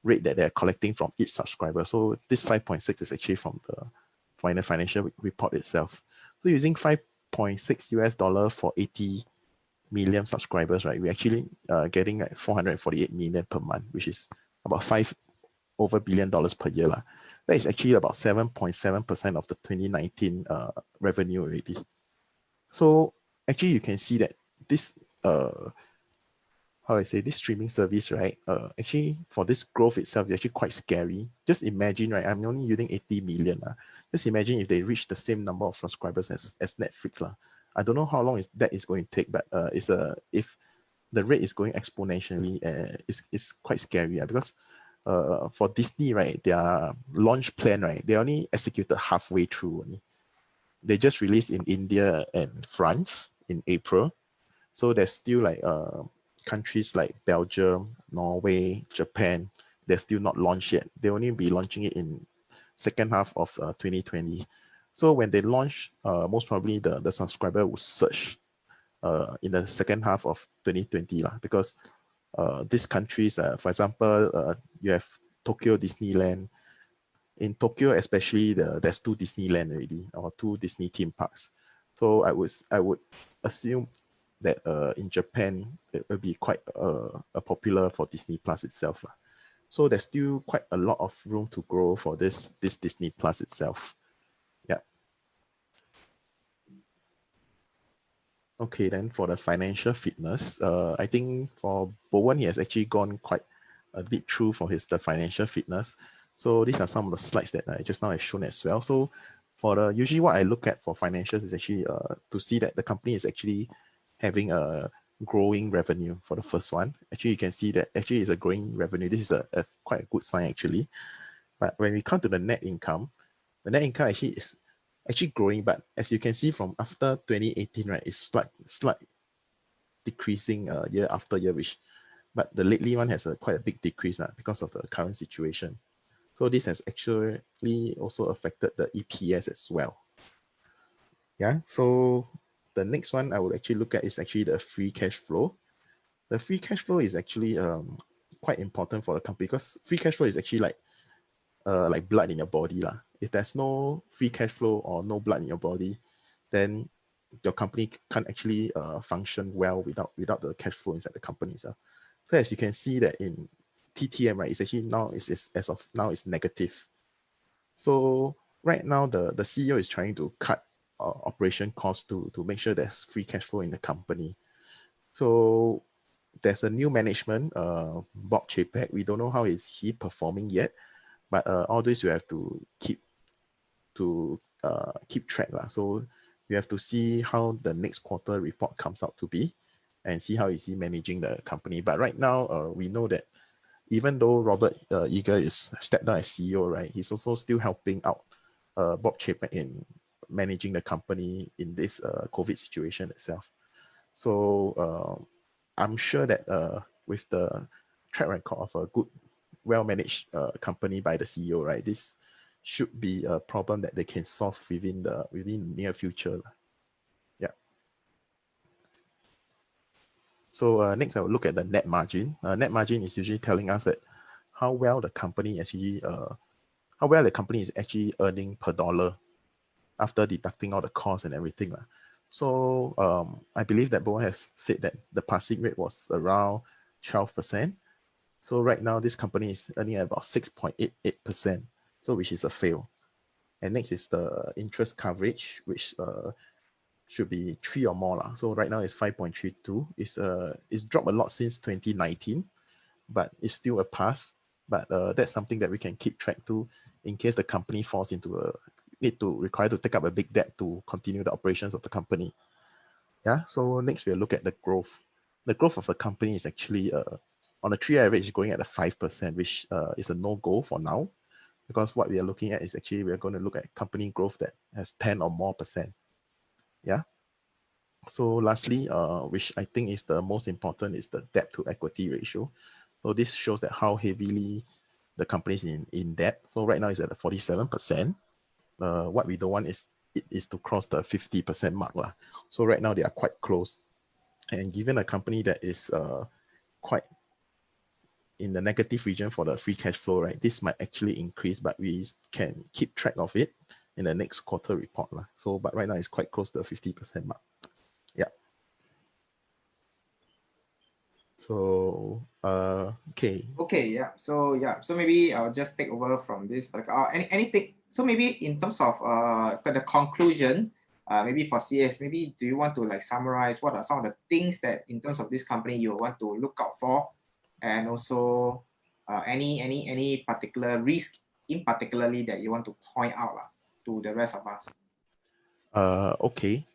S2: rate that they're collecting from each subscriber. So this 5.6 is actually from the financial report itself. So using 5.6 US dollar for 80 million subscribers, right, we're actually getting like 448 million per month, which is about $5 billion per year lah. That is actually about 7.7% of the 2019 revenue already. So actually you can see that this how I say, this streaming service, right, actually for this growth itself is actually quite scary. Just imagine, right, I'm only using 80 million. Just imagine if they reach the same number of subscribers as Netflix. I don't know how long that is going to take, but if the rate is going exponentially, it's quite scary because for Disney, right, their launch plan, right, they only executed halfway through. They just released in India and France in April. So there's still like countries like Belgium, Norway, Japan, they're still not launched yet. They only be launching it in second half of 2020. So when they launch, most probably the subscriber will surge in the second half of 2020 because these countries, for example, you have Tokyo Disneyland. In Tokyo, especially, there's 2 Disneyland already, or 2 Disney theme parks. So I would assume that in Japan, it will be quite popular for Disney Plus itself. So there's still quite a lot of room to grow for this Disney Plus itself. Yeah. Okay, then for the financial fitness, I think for Bowen, he has actually gone quite a bit through for the financial fitness. So these are some of the slides that I just now have shown as well. So for the usually what I look at for financials is actually to see that the company is actually having a growing revenue for the first one. Actually, you can see that actually is a growing revenue. This is a quite a good sign actually. But when we come to the net income actually is actually growing, but as you can see from after 2018, right, it's slight decreasing year after year, but the lately one has quite a big decrease because of the current situation. So this has actually also affected the EPS as well. Yeah, so the next one I would actually look at is actually the free cash flow. The free cash flow is actually quite important for the company because free cash flow is actually like blood in your body lah. If there's no free cash flow or no blood in your body, then your company can't actually function well without the cash flow inside the company. So as you can see that in TTM, right, it's actually now is as of now it's negative. So right now the CEO is trying to cut operation costs to make sure there's free cash flow in the company. So there's a new management, Bob Chapek. We don't know how is he performing yet, but all this you have to keep track lah. So we have to see how the next quarter report comes out to be, and see how is he managing the company. But right now, we know that even though Robert Eager is stepped down as CEO, right, he's also still helping out Bob Chapek in managing the company in this COVID situation itself. So I'm sure that with the track record of a good, well-managed company by the CEO, right, this should be a problem that they can solve within the near future. Yeah. So next, I will look at the net margin. Net margin is usually telling us that how well the company is actually earning per dollar after deducting all the costs and everything. So I believe that Bo has said that the passing rate was around 12%. So right now, this company is earning about 6.88%, so which is a fail. And next is the interest coverage, which should be 3 or more. So right now it's 5.32. It's dropped a lot since 2019, but it's still a pass. But that's something that we can keep track to in case the company falls into require to take up a big debt to continue the operations of the company. Yeah. So next we'll look at the growth. The growth of the company is actually on a 3-year average going at a 5%, which is a no-go for now, because what we are looking at is actually we're going to look at company growth that has 10 or more percent. Yeah. So lastly, which I think is the most important, is the debt to equity ratio. So this shows that how heavily the company is in debt. So right now it's at 47%. What we don't want is to cross the 50% mark. So right now they are quite close. And given a company that is quite in the negative region for the free cash flow, right, this might actually increase, but we can keep track of it in the next quarter report. So, but right now it's quite close to the 50% mark. Yeah. So, okay.
S1: Okay, yeah. So maybe I'll just take over from this. Like, anything. So maybe in terms of the conclusion, maybe for CS, maybe do you want to like summarize what are some of the things that in terms of this company you want to look out for, and also any particular risk in particularly that you want to point out to the rest of us.
S2: Okay.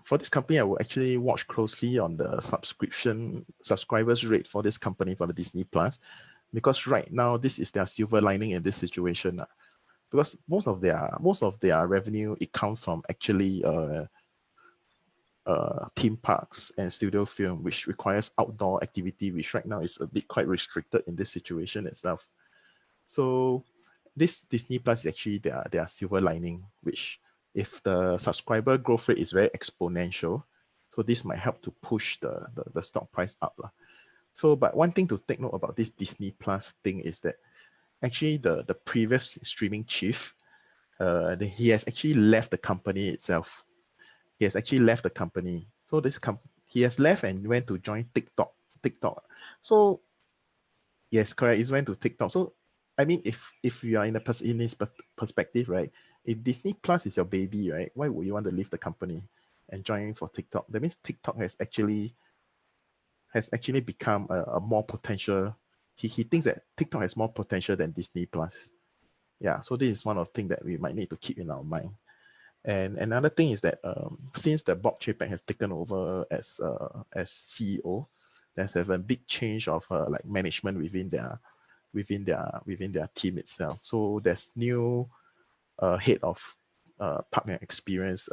S2: For this company, I will actually watch closely on the subscribers rate for this company, for the Disney Plus, because right now this is their silver lining in this situation. Because most of their revenue, it comes from actually theme parks and studio film, which requires outdoor activity, which right now is a bit quite restricted in this situation itself. So this Disney Plus is actually their silver lining, which if the subscriber growth rate is very exponential, so this might help to push the stock price up. So, but one thing to take note about this Disney Plus thing is that actually the previous streaming chief, he has actually left the company itself. He has actually left the company. So he has left and went to join TikTok. So yes, correct. He went to TikTok. So I mean, if you are in his perspective, right? If Disney Plus is your baby, right? Why would you want to leave the company and join for TikTok? That means TikTok has actually become a more potential. He thinks that TikTok has more potential than Disney Plus. Yeah. So this is one of the things that we might need to keep in our mind. And another thing is that since the Bob Chapek has taken over as CEO, there's a big change of like management within their team itself. So there's new head of park and experience.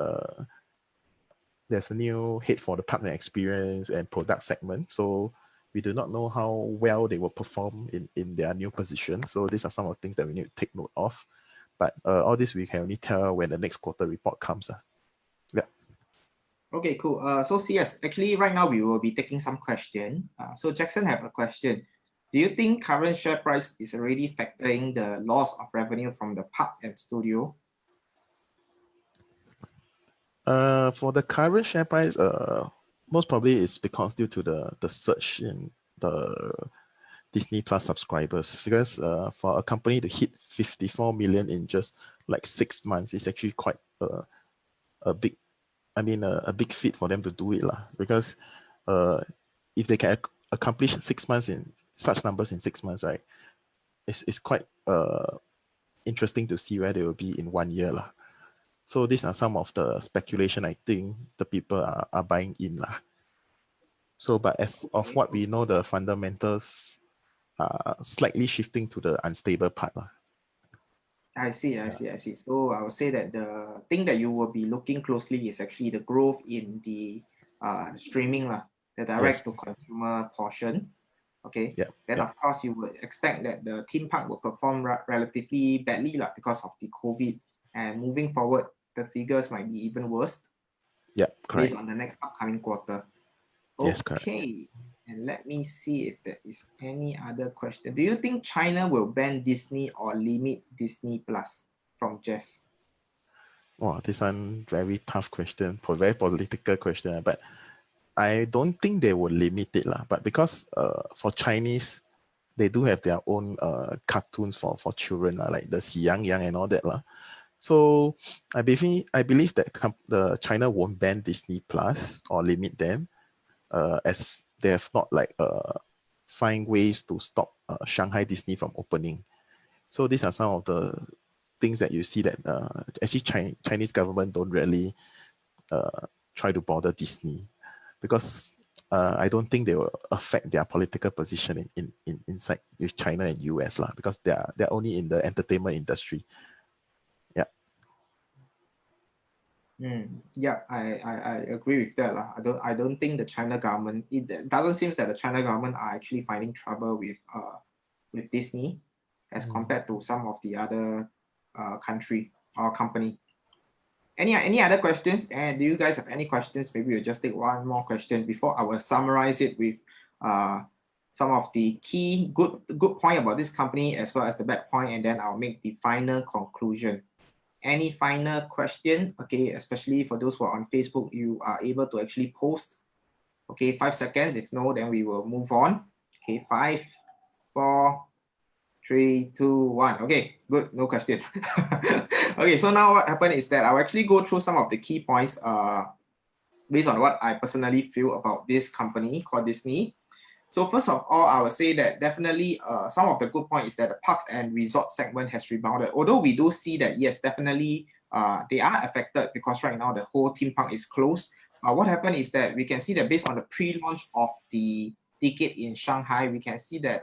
S2: There's a new head for the park and experience and product segment. So we do not know how well they will perform in their new position. So these are some of the things that we need to take note of. But all this we can only tell when the next quarter report comes. Yeah.
S1: Okay, cool. So CS, actually right now we will be taking some question. So Jackson have a question. Do you think current share price is already factoring the loss of revenue from the park and studio?
S2: For the current share price, most probably it's because due to the surge in the Disney Plus subscribers. Because for a company to hit 54 million in just like 6 months is actually quite a big, a big feat for them to do it lah. Because if they can accomplish 6 months in such numbers in 6 months, right? It's quite interesting to see where they will be in 1 year lah. So these are some of the speculation I think the people are buying in lah. So, but as of what we know, the fundamentals are slightly shifting to the unstable part lah.
S1: I see. So I would say that the thing that you will be looking closely is actually the growth in the streaming lah, the direct to consumer portion. Okay.
S2: Yeah.
S1: Then of course you would expect that the theme park will perform relatively badly lah because of the COVID, and moving forward the figures might be even worse.
S2: Yeah, correct.
S1: Based on the next upcoming quarter.
S2: Yes, correct.
S1: Okay. And let me see if there is any other question. Do you think China will ban Disney or limit Disney Plus? From Jess.
S2: Wow, this one very tough question, very political question. But I don't think they will limit it lah. But because for Chinese, they do have their own cartoons for children like the Xi Yang Yang and all that lah. So I believe that the China won't ban Disney Plus or limit them, as they have not like find ways to stop Shanghai Disney from opening. So these are some of the things that you see that actually Chinese government don't really try to bother Disney, because I don't think they will affect their political position inside with China and US lah, because they're only in the entertainment industry. Yeah.
S1: Yeah, I agree with that lah. I don't think the China government, it doesn't seem that the China government are actually finding trouble with Disney as compared to some of the other country or company. Any other questions? And do you guys have any questions? Maybe we'll just take one more question before I will summarize it with some of the key good point about this company as well as the bad point, and then I'll make the final conclusion. Any final question? Okay, especially for those who are on Facebook, you are able to actually post. Okay, 5 seconds. If no, then we will move on. Okay, 5, 4, 3, 2, 1. Okay, good. No question. Okay, so now what happened is that I'll actually go through some of the key points based on what I personally feel about this company called Disney. So first of all, I would say that definitely some of the good point is that the parks and resort segment has rebounded. Although we do see that, yes, definitely they are affected because right now the whole theme park is closed. What happened is that we can see that based on the pre-launch of the ticket in Shanghai, we can see that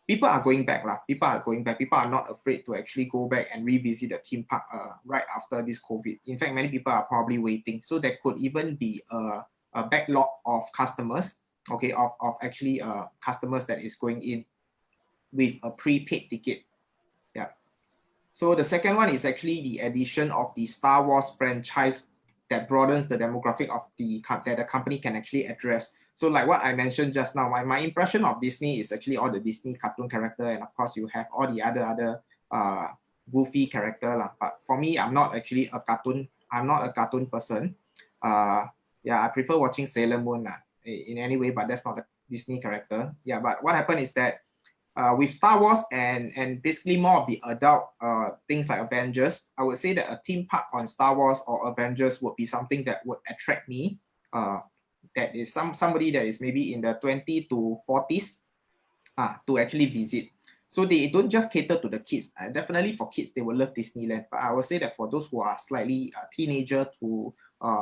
S1: people are going back. People are going back. People are not afraid to actually go back and revisit the theme park right after this COVID. In fact, many people are probably waiting. So there could even be a backlog of customers, okay, of actually customers that is going in with a prepaid ticket. Yeah. So the second one is actually the addition of the Star Wars franchise that broadens the demographic of that the company can actually address. So like what I mentioned just now, my impression of Disney is actually all the Disney cartoon character, and of course you have all the other goofy character lah. But for me, I'm not actually a cartoon. I'm not a cartoon person. Yeah, I prefer watching Sailor Moon in any way, but that's not a Disney character. Yeah, but what happened is that with Star Wars and basically more of the adult things like Avengers, I would say that a theme park on Star Wars or Avengers would be something that would attract me. That is somebody that is maybe in the 20 to 40s to actually visit. So they don't just cater to the kids. Definitely for kids, they will love Disneyland. But I would say that for those who are slightly teenager to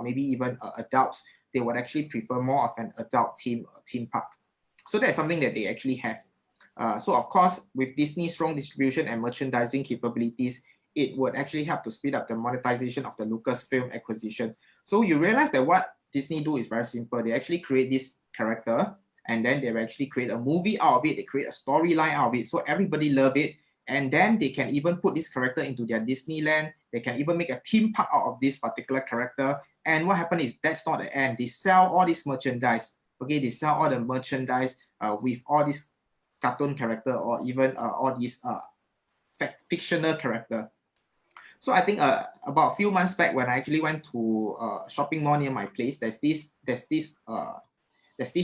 S1: maybe even adults, they would actually prefer more of an adult theme park. So that's something that they actually have. So of course, with Disney's strong distribution and merchandising capabilities, it would actually help to speed up the monetization of the Lucasfilm acquisition. So you realize that what Disney do is very simple. They actually create this character, and then they will actually create a movie out of it. They create a storyline out of it, so everybody love it. And then they can even put this character into their Disneyland. They can even make a theme park out of this particular character. And what happened is that's not the end. They sell all this merchandise. Okay, they sell all the merchandise with all these cartoon character, or even all these fictional character. So I think about a few months back, when I actually went to a shopping mall near my place, there's this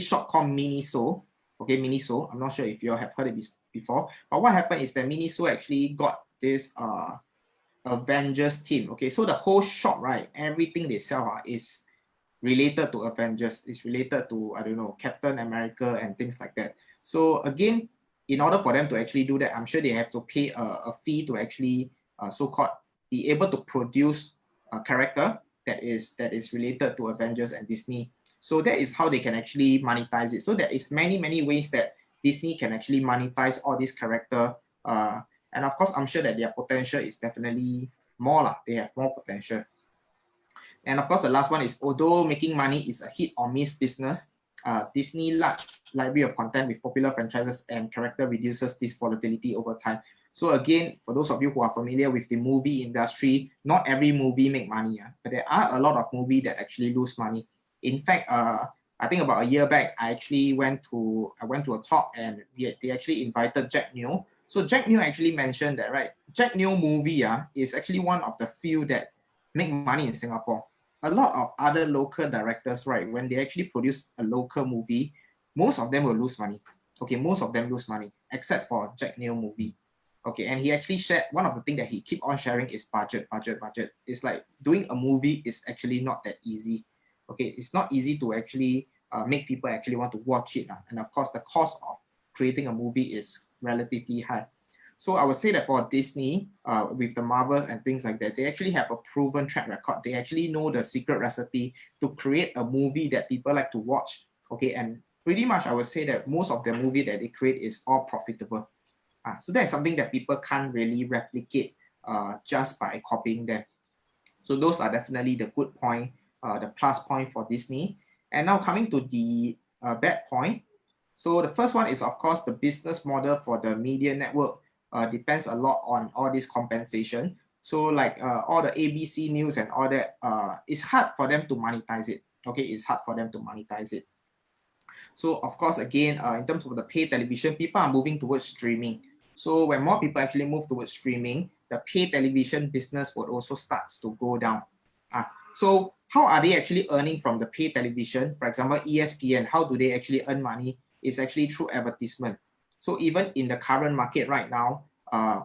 S1: shop called Miniso. Okay, Miniso. I'm not sure if you all have heard it before, but what happened is that Miniso actually got this Avengers theme. Okay, so the whole shop, right, everything they sell is related to Avengers. It's related to, I don't know, Captain America and things like that. So again, in order for them to actually do that, I'm sure they have to pay a fee to actually so-called be able to produce a character that is related to Avengers and Disney. So that is how they can actually monetize it. So there is many ways that Disney can actually monetize all these character. And of course, I'm sure that their potential is definitely more lah. They have more potential. And of course, the last one is, although making money is a hit or miss business, Disney large library of content with popular franchises and character reduces this volatility over time. So again, for those of you who are familiar with the movie industry, not every movie make money, but there are a lot of movies that actually lose money. In fact, I think about a year back, I actually went to a talk, and they actually invited Jack Neo. So Jack Neo actually mentioned that, right, Jack Neo movie is actually one of the few that make money in Singapore. A lot of other local directors, right, when they actually produce a local movie, most of them will lose money. Okay, most of them lose money, except for Jack Neo movie. Okay, and he actually shared, one of the things that he keep on sharing is budget. It's like doing a movie is actually not that easy. Okay, it's not easy to actually make people actually want to watch it. And of course, the cost of creating a movie is relatively high. So I would say that for Disney, with the Marvels and things like that, they actually have a proven track record. They actually know the secret recipe to create a movie that people like to watch. Okay, and pretty much I would say that most of the movie that they create is all profitable. So that's something that people can't really replicate just by copying them. So those are definitely the good point, the plus point for Disney. And now coming to the bad point. So the first one is, of course, the business model for the media network depends a lot on all this compensation. So like all the ABC News and all that, it's hard for them to monetize it. Okay, it's hard for them to monetize it. So of course, again, in terms of the pay television, people are moving towards streaming. So when more people actually move towards streaming, the pay television business would also start to go down. So how are they actually earning from the pay television? For example, ESPN, how do they actually earn money? It's actually through advertisement. So even in the current market right now,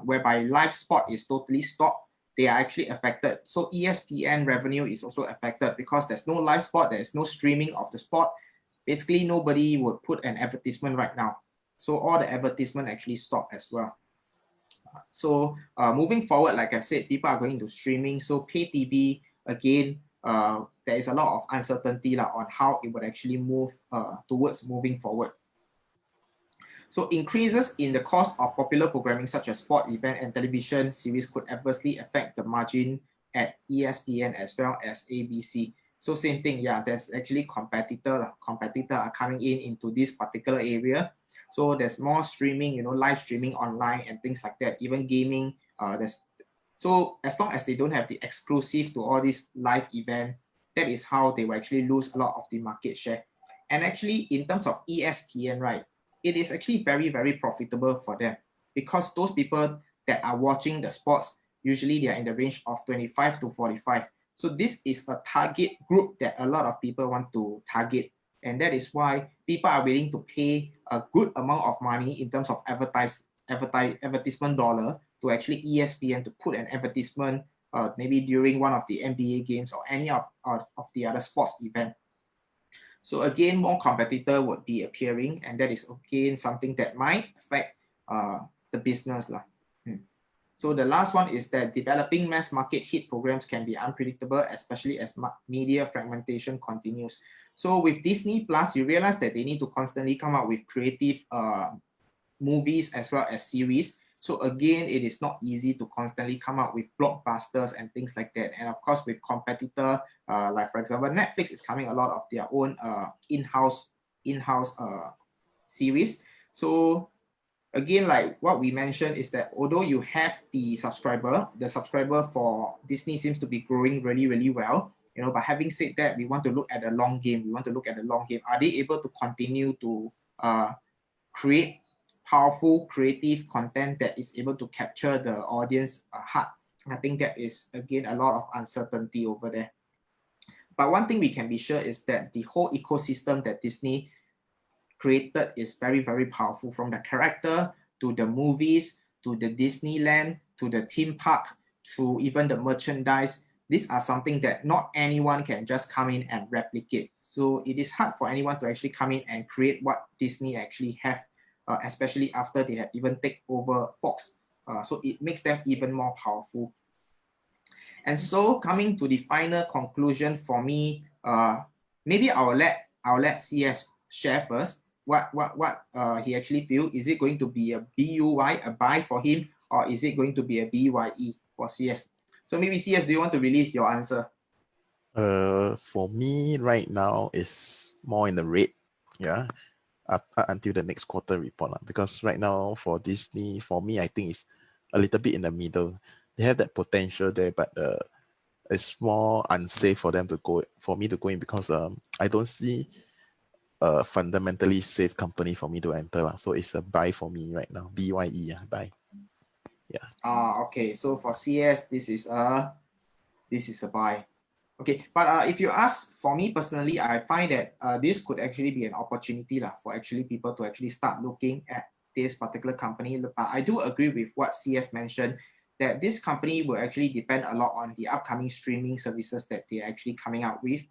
S1: whereby live sport is totally stopped, they are actually affected. So ESPN revenue is also affected because there's no live sport, there's no streaming of the sport. Basically, nobody would put an advertisement right now. So all the advertisement actually stop as well. So moving forward, like I said, people are going to streaming. So pay TV, again, there is a lot of uncertainty on how it would actually move towards moving forward. So increases in the cost of popular programming such as sport event and television series could adversely affect the margin at ESPN as well as ABC. So same thing, yeah, there's actually competitor are coming into this particular area. So there's more streaming, live streaming online and things like that, even gaming. So as long as they don't have the exclusive to all these live event, that is how they will actually lose a lot of the market share. And actually, in terms of ESPN, right, it is actually very profitable for them, because those people that are watching the sports, usually they are in the range of 25 to 45. So this is a target group that a lot of people want to target. And that is why people are willing to pay a good amount of money in terms of advertisement dollar to actually ESPN to put an advertisement maybe during one of the NBA games or any of the other sports event. So again, more competitor would be appearing, and that is again something that might affect the business. So the last one is that developing mass market hit programs can be unpredictable, especially as media fragmentation continues. So with Disney Plus, you realize that they need to constantly come up with creative movies as well as series. So again, it is not easy to constantly come up with blockbusters and things like that. And of course, with competitor, like for example, Netflix is coming a lot of their own in-house series. So again, like what we mentioned is that although you have the subscriber for Disney seems to be growing really, really well. But having said that, we want to look at the long game. Are they able to continue to create powerful, creative content that is able to capture the audience heart? I think that is, again, a lot of uncertainty over there. But one thing we can be sure is that the whole ecosystem that Disney created is very, very powerful, from the character to the movies to the Disneyland to the theme park to even the merchandise. These are something that not anyone can just come in and replicate. So it is hard for anyone to actually come in and create what Disney actually have, especially after they have even taken over Fox. So it makes them even more powerful. And so coming to the final conclusion for me, maybe I'll let CS share first what he actually feel. Is it going to be a BUY, a buy for him, or is it going to be a BYE for CS? So maybe CS, do you want to release your answer?
S2: For me right now is more in the red, yeah, until the next quarter report, because right now for Disney, for me, I think it's a little bit in the middle. They have that potential there, but it's more unsafe for them to go, for me to go in, because I don't see a fundamentally safe company for me to enter. So it's a buy for me right now. BYE, buy. Yeah.
S1: Okay. So for CS, this is a buy. Okay, but if you ask for me personally, I find that this could actually be an opportunity for actually people to actually start looking at this particular company. I do agree with what CS mentioned, that this company will actually depend a lot on the upcoming streaming services that they're actually coming out with.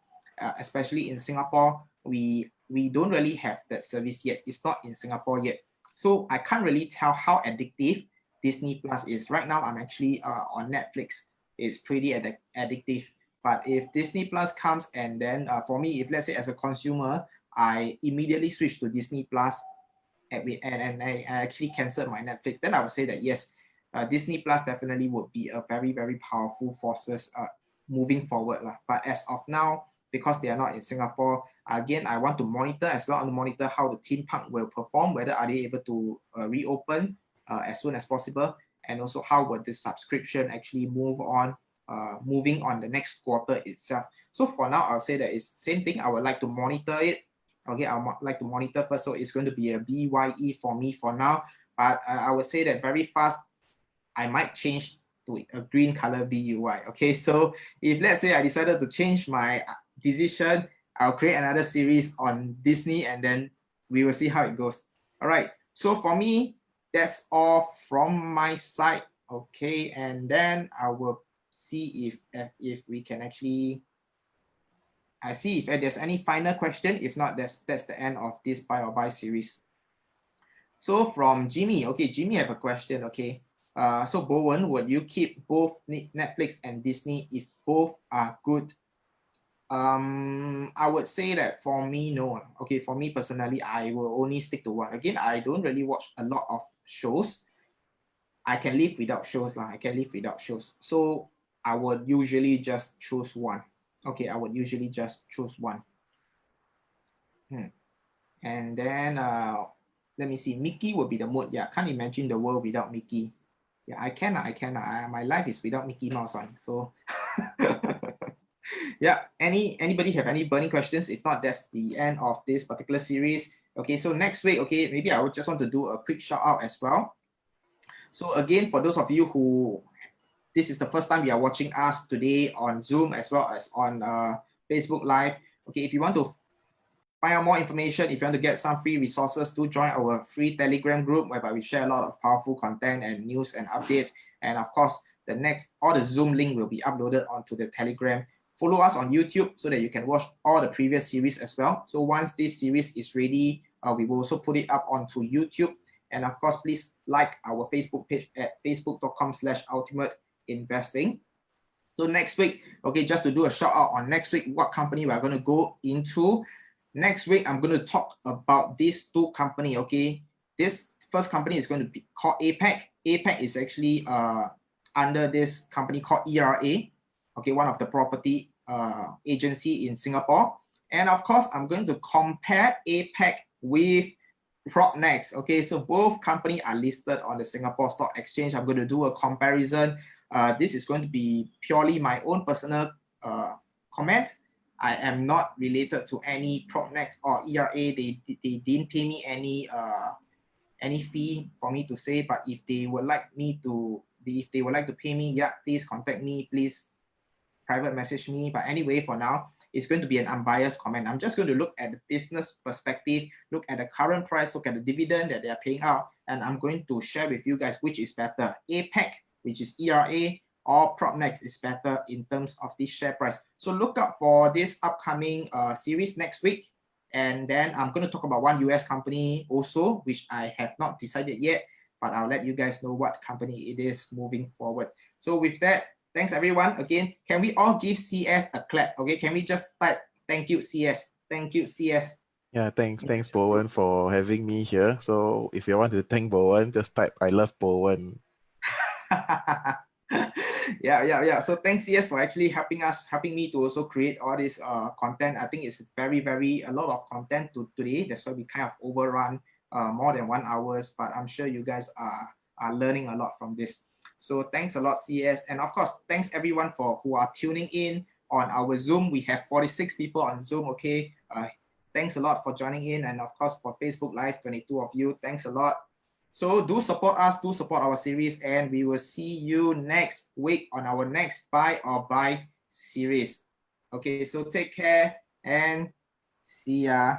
S1: Especially in Singapore, we don't really have that service yet. It's not in Singapore yet. So I can't really tell how addictive Disney Plus is. Right now, I'm actually on Netflix. It's pretty addictive. But if Disney Plus comes, and then for me, if let's say as a consumer, I immediately switch to Disney Plus and I actually cancel my Netflix, then I would say that yes, Disney Plus definitely would be a very, very powerful forces moving forward. But as of now, because they are not in Singapore, again, I want to monitor as well, and monitor how the theme park will perform, whether are they able to reopen as soon as possible, and also how will the subscription actually moving on the next quarter itself. So for now, I'll say that it's same thing. I would like to monitor it. Okay, I would like to monitor first. So it's going to be a BYE for me for now. But I would say that very fast, I might change to a green color BUY. Okay, so if let's say I decided to change my decision, I'll create another series on Disney, and then we will see how it goes. All right, so for me, that's all from my side. Okay, and then I will see if we can actually, I see if there's any final question. If not, that's the end of this buy or buy series. So from Jimmy, okay, Jimmy have a question. Okay, so Bowen, would you keep both Netflix and Disney if both are good? I would say that for me, no. Okay, for me personally, I will only stick to one. Again, I don't really watch a lot of shows. I can live without shows. I can live without shows. So I would usually just choose one. Okay, I would usually just choose one. And then let me see. Mickey will be the mood. Yeah, can't imagine the world without Mickey. Yeah, I can. My life is without Mickey Mouse on. So yeah. Anybody have any burning questions? If not, that's the end of this particular series. Okay, so next week, okay, maybe I would just want to do a quick shout out as well. So again, for those of you who this is the first time you are watching us today on Zoom as well as on Facebook Live. Okay, if you want to find out more information, if you want to get some free resources, do join our free Telegram group whereby we share a lot of powerful content and news and update. And of course, all the Zoom link will be uploaded onto the Telegram. Follow us on YouTube so that you can watch all the previous series as well. So once this series is ready, we will also put it up onto YouTube. And of course, please like our Facebook page at facebook.com/ultimateinvesting. So next week, okay, just to do a shout out on next week, what company we're going to go into. Next week, I'm going to talk about these two companies, okay? This first company is going to be called APAC. APAC is actually under this company called ERA, okay, one of the property agency in Singapore. And of course, I'm going to compare APAC with Propnex. Okay, so both companies are listed on the Singapore Stock Exchange. I'm going to do a comparison. This is going to be purely my own personal comment. I am not related to any Propnex or ERA. They didn't pay me any fee for me to say, but if they would like to pay me, yeah, please contact me, please private message me. But anyway, for now, it's going to be an unbiased comment. I'm just going to look at the business perspective, look at the current price, look at the dividend that they are paying out, and I'm going to share with you guys which is better, APEC, which is ERA, or Propnex is better in terms of the share price. So look out for this upcoming series next week. And then I'm going to talk about one US company also, which I have not decided yet, but I'll let you guys know what company it is moving forward. So with that, thanks everyone. Again, can we all give CS a clap? Okay, can we just type thank you CS? Thank you CS.
S2: Yeah, thanks Bowen for having me here. So if you want to thank Bowen, just type I love Bowen.
S1: yeah. So thanks CS for actually helping me to also create all this content. I think it's a lot of content today. That's why we kind of overrun more than 1 hour, but I'm sure you guys are learning a lot from this. So thanks a lot, CS. And of course, thanks everyone who are tuning in on our Zoom. We have 46 people on Zoom, okay? Thanks a lot for joining in. And of course, for Facebook Live, 22 of you, thanks a lot. So do support us, do support our series, and we will see you next week on our next Buy or Buy series. Okay, so take care and see ya.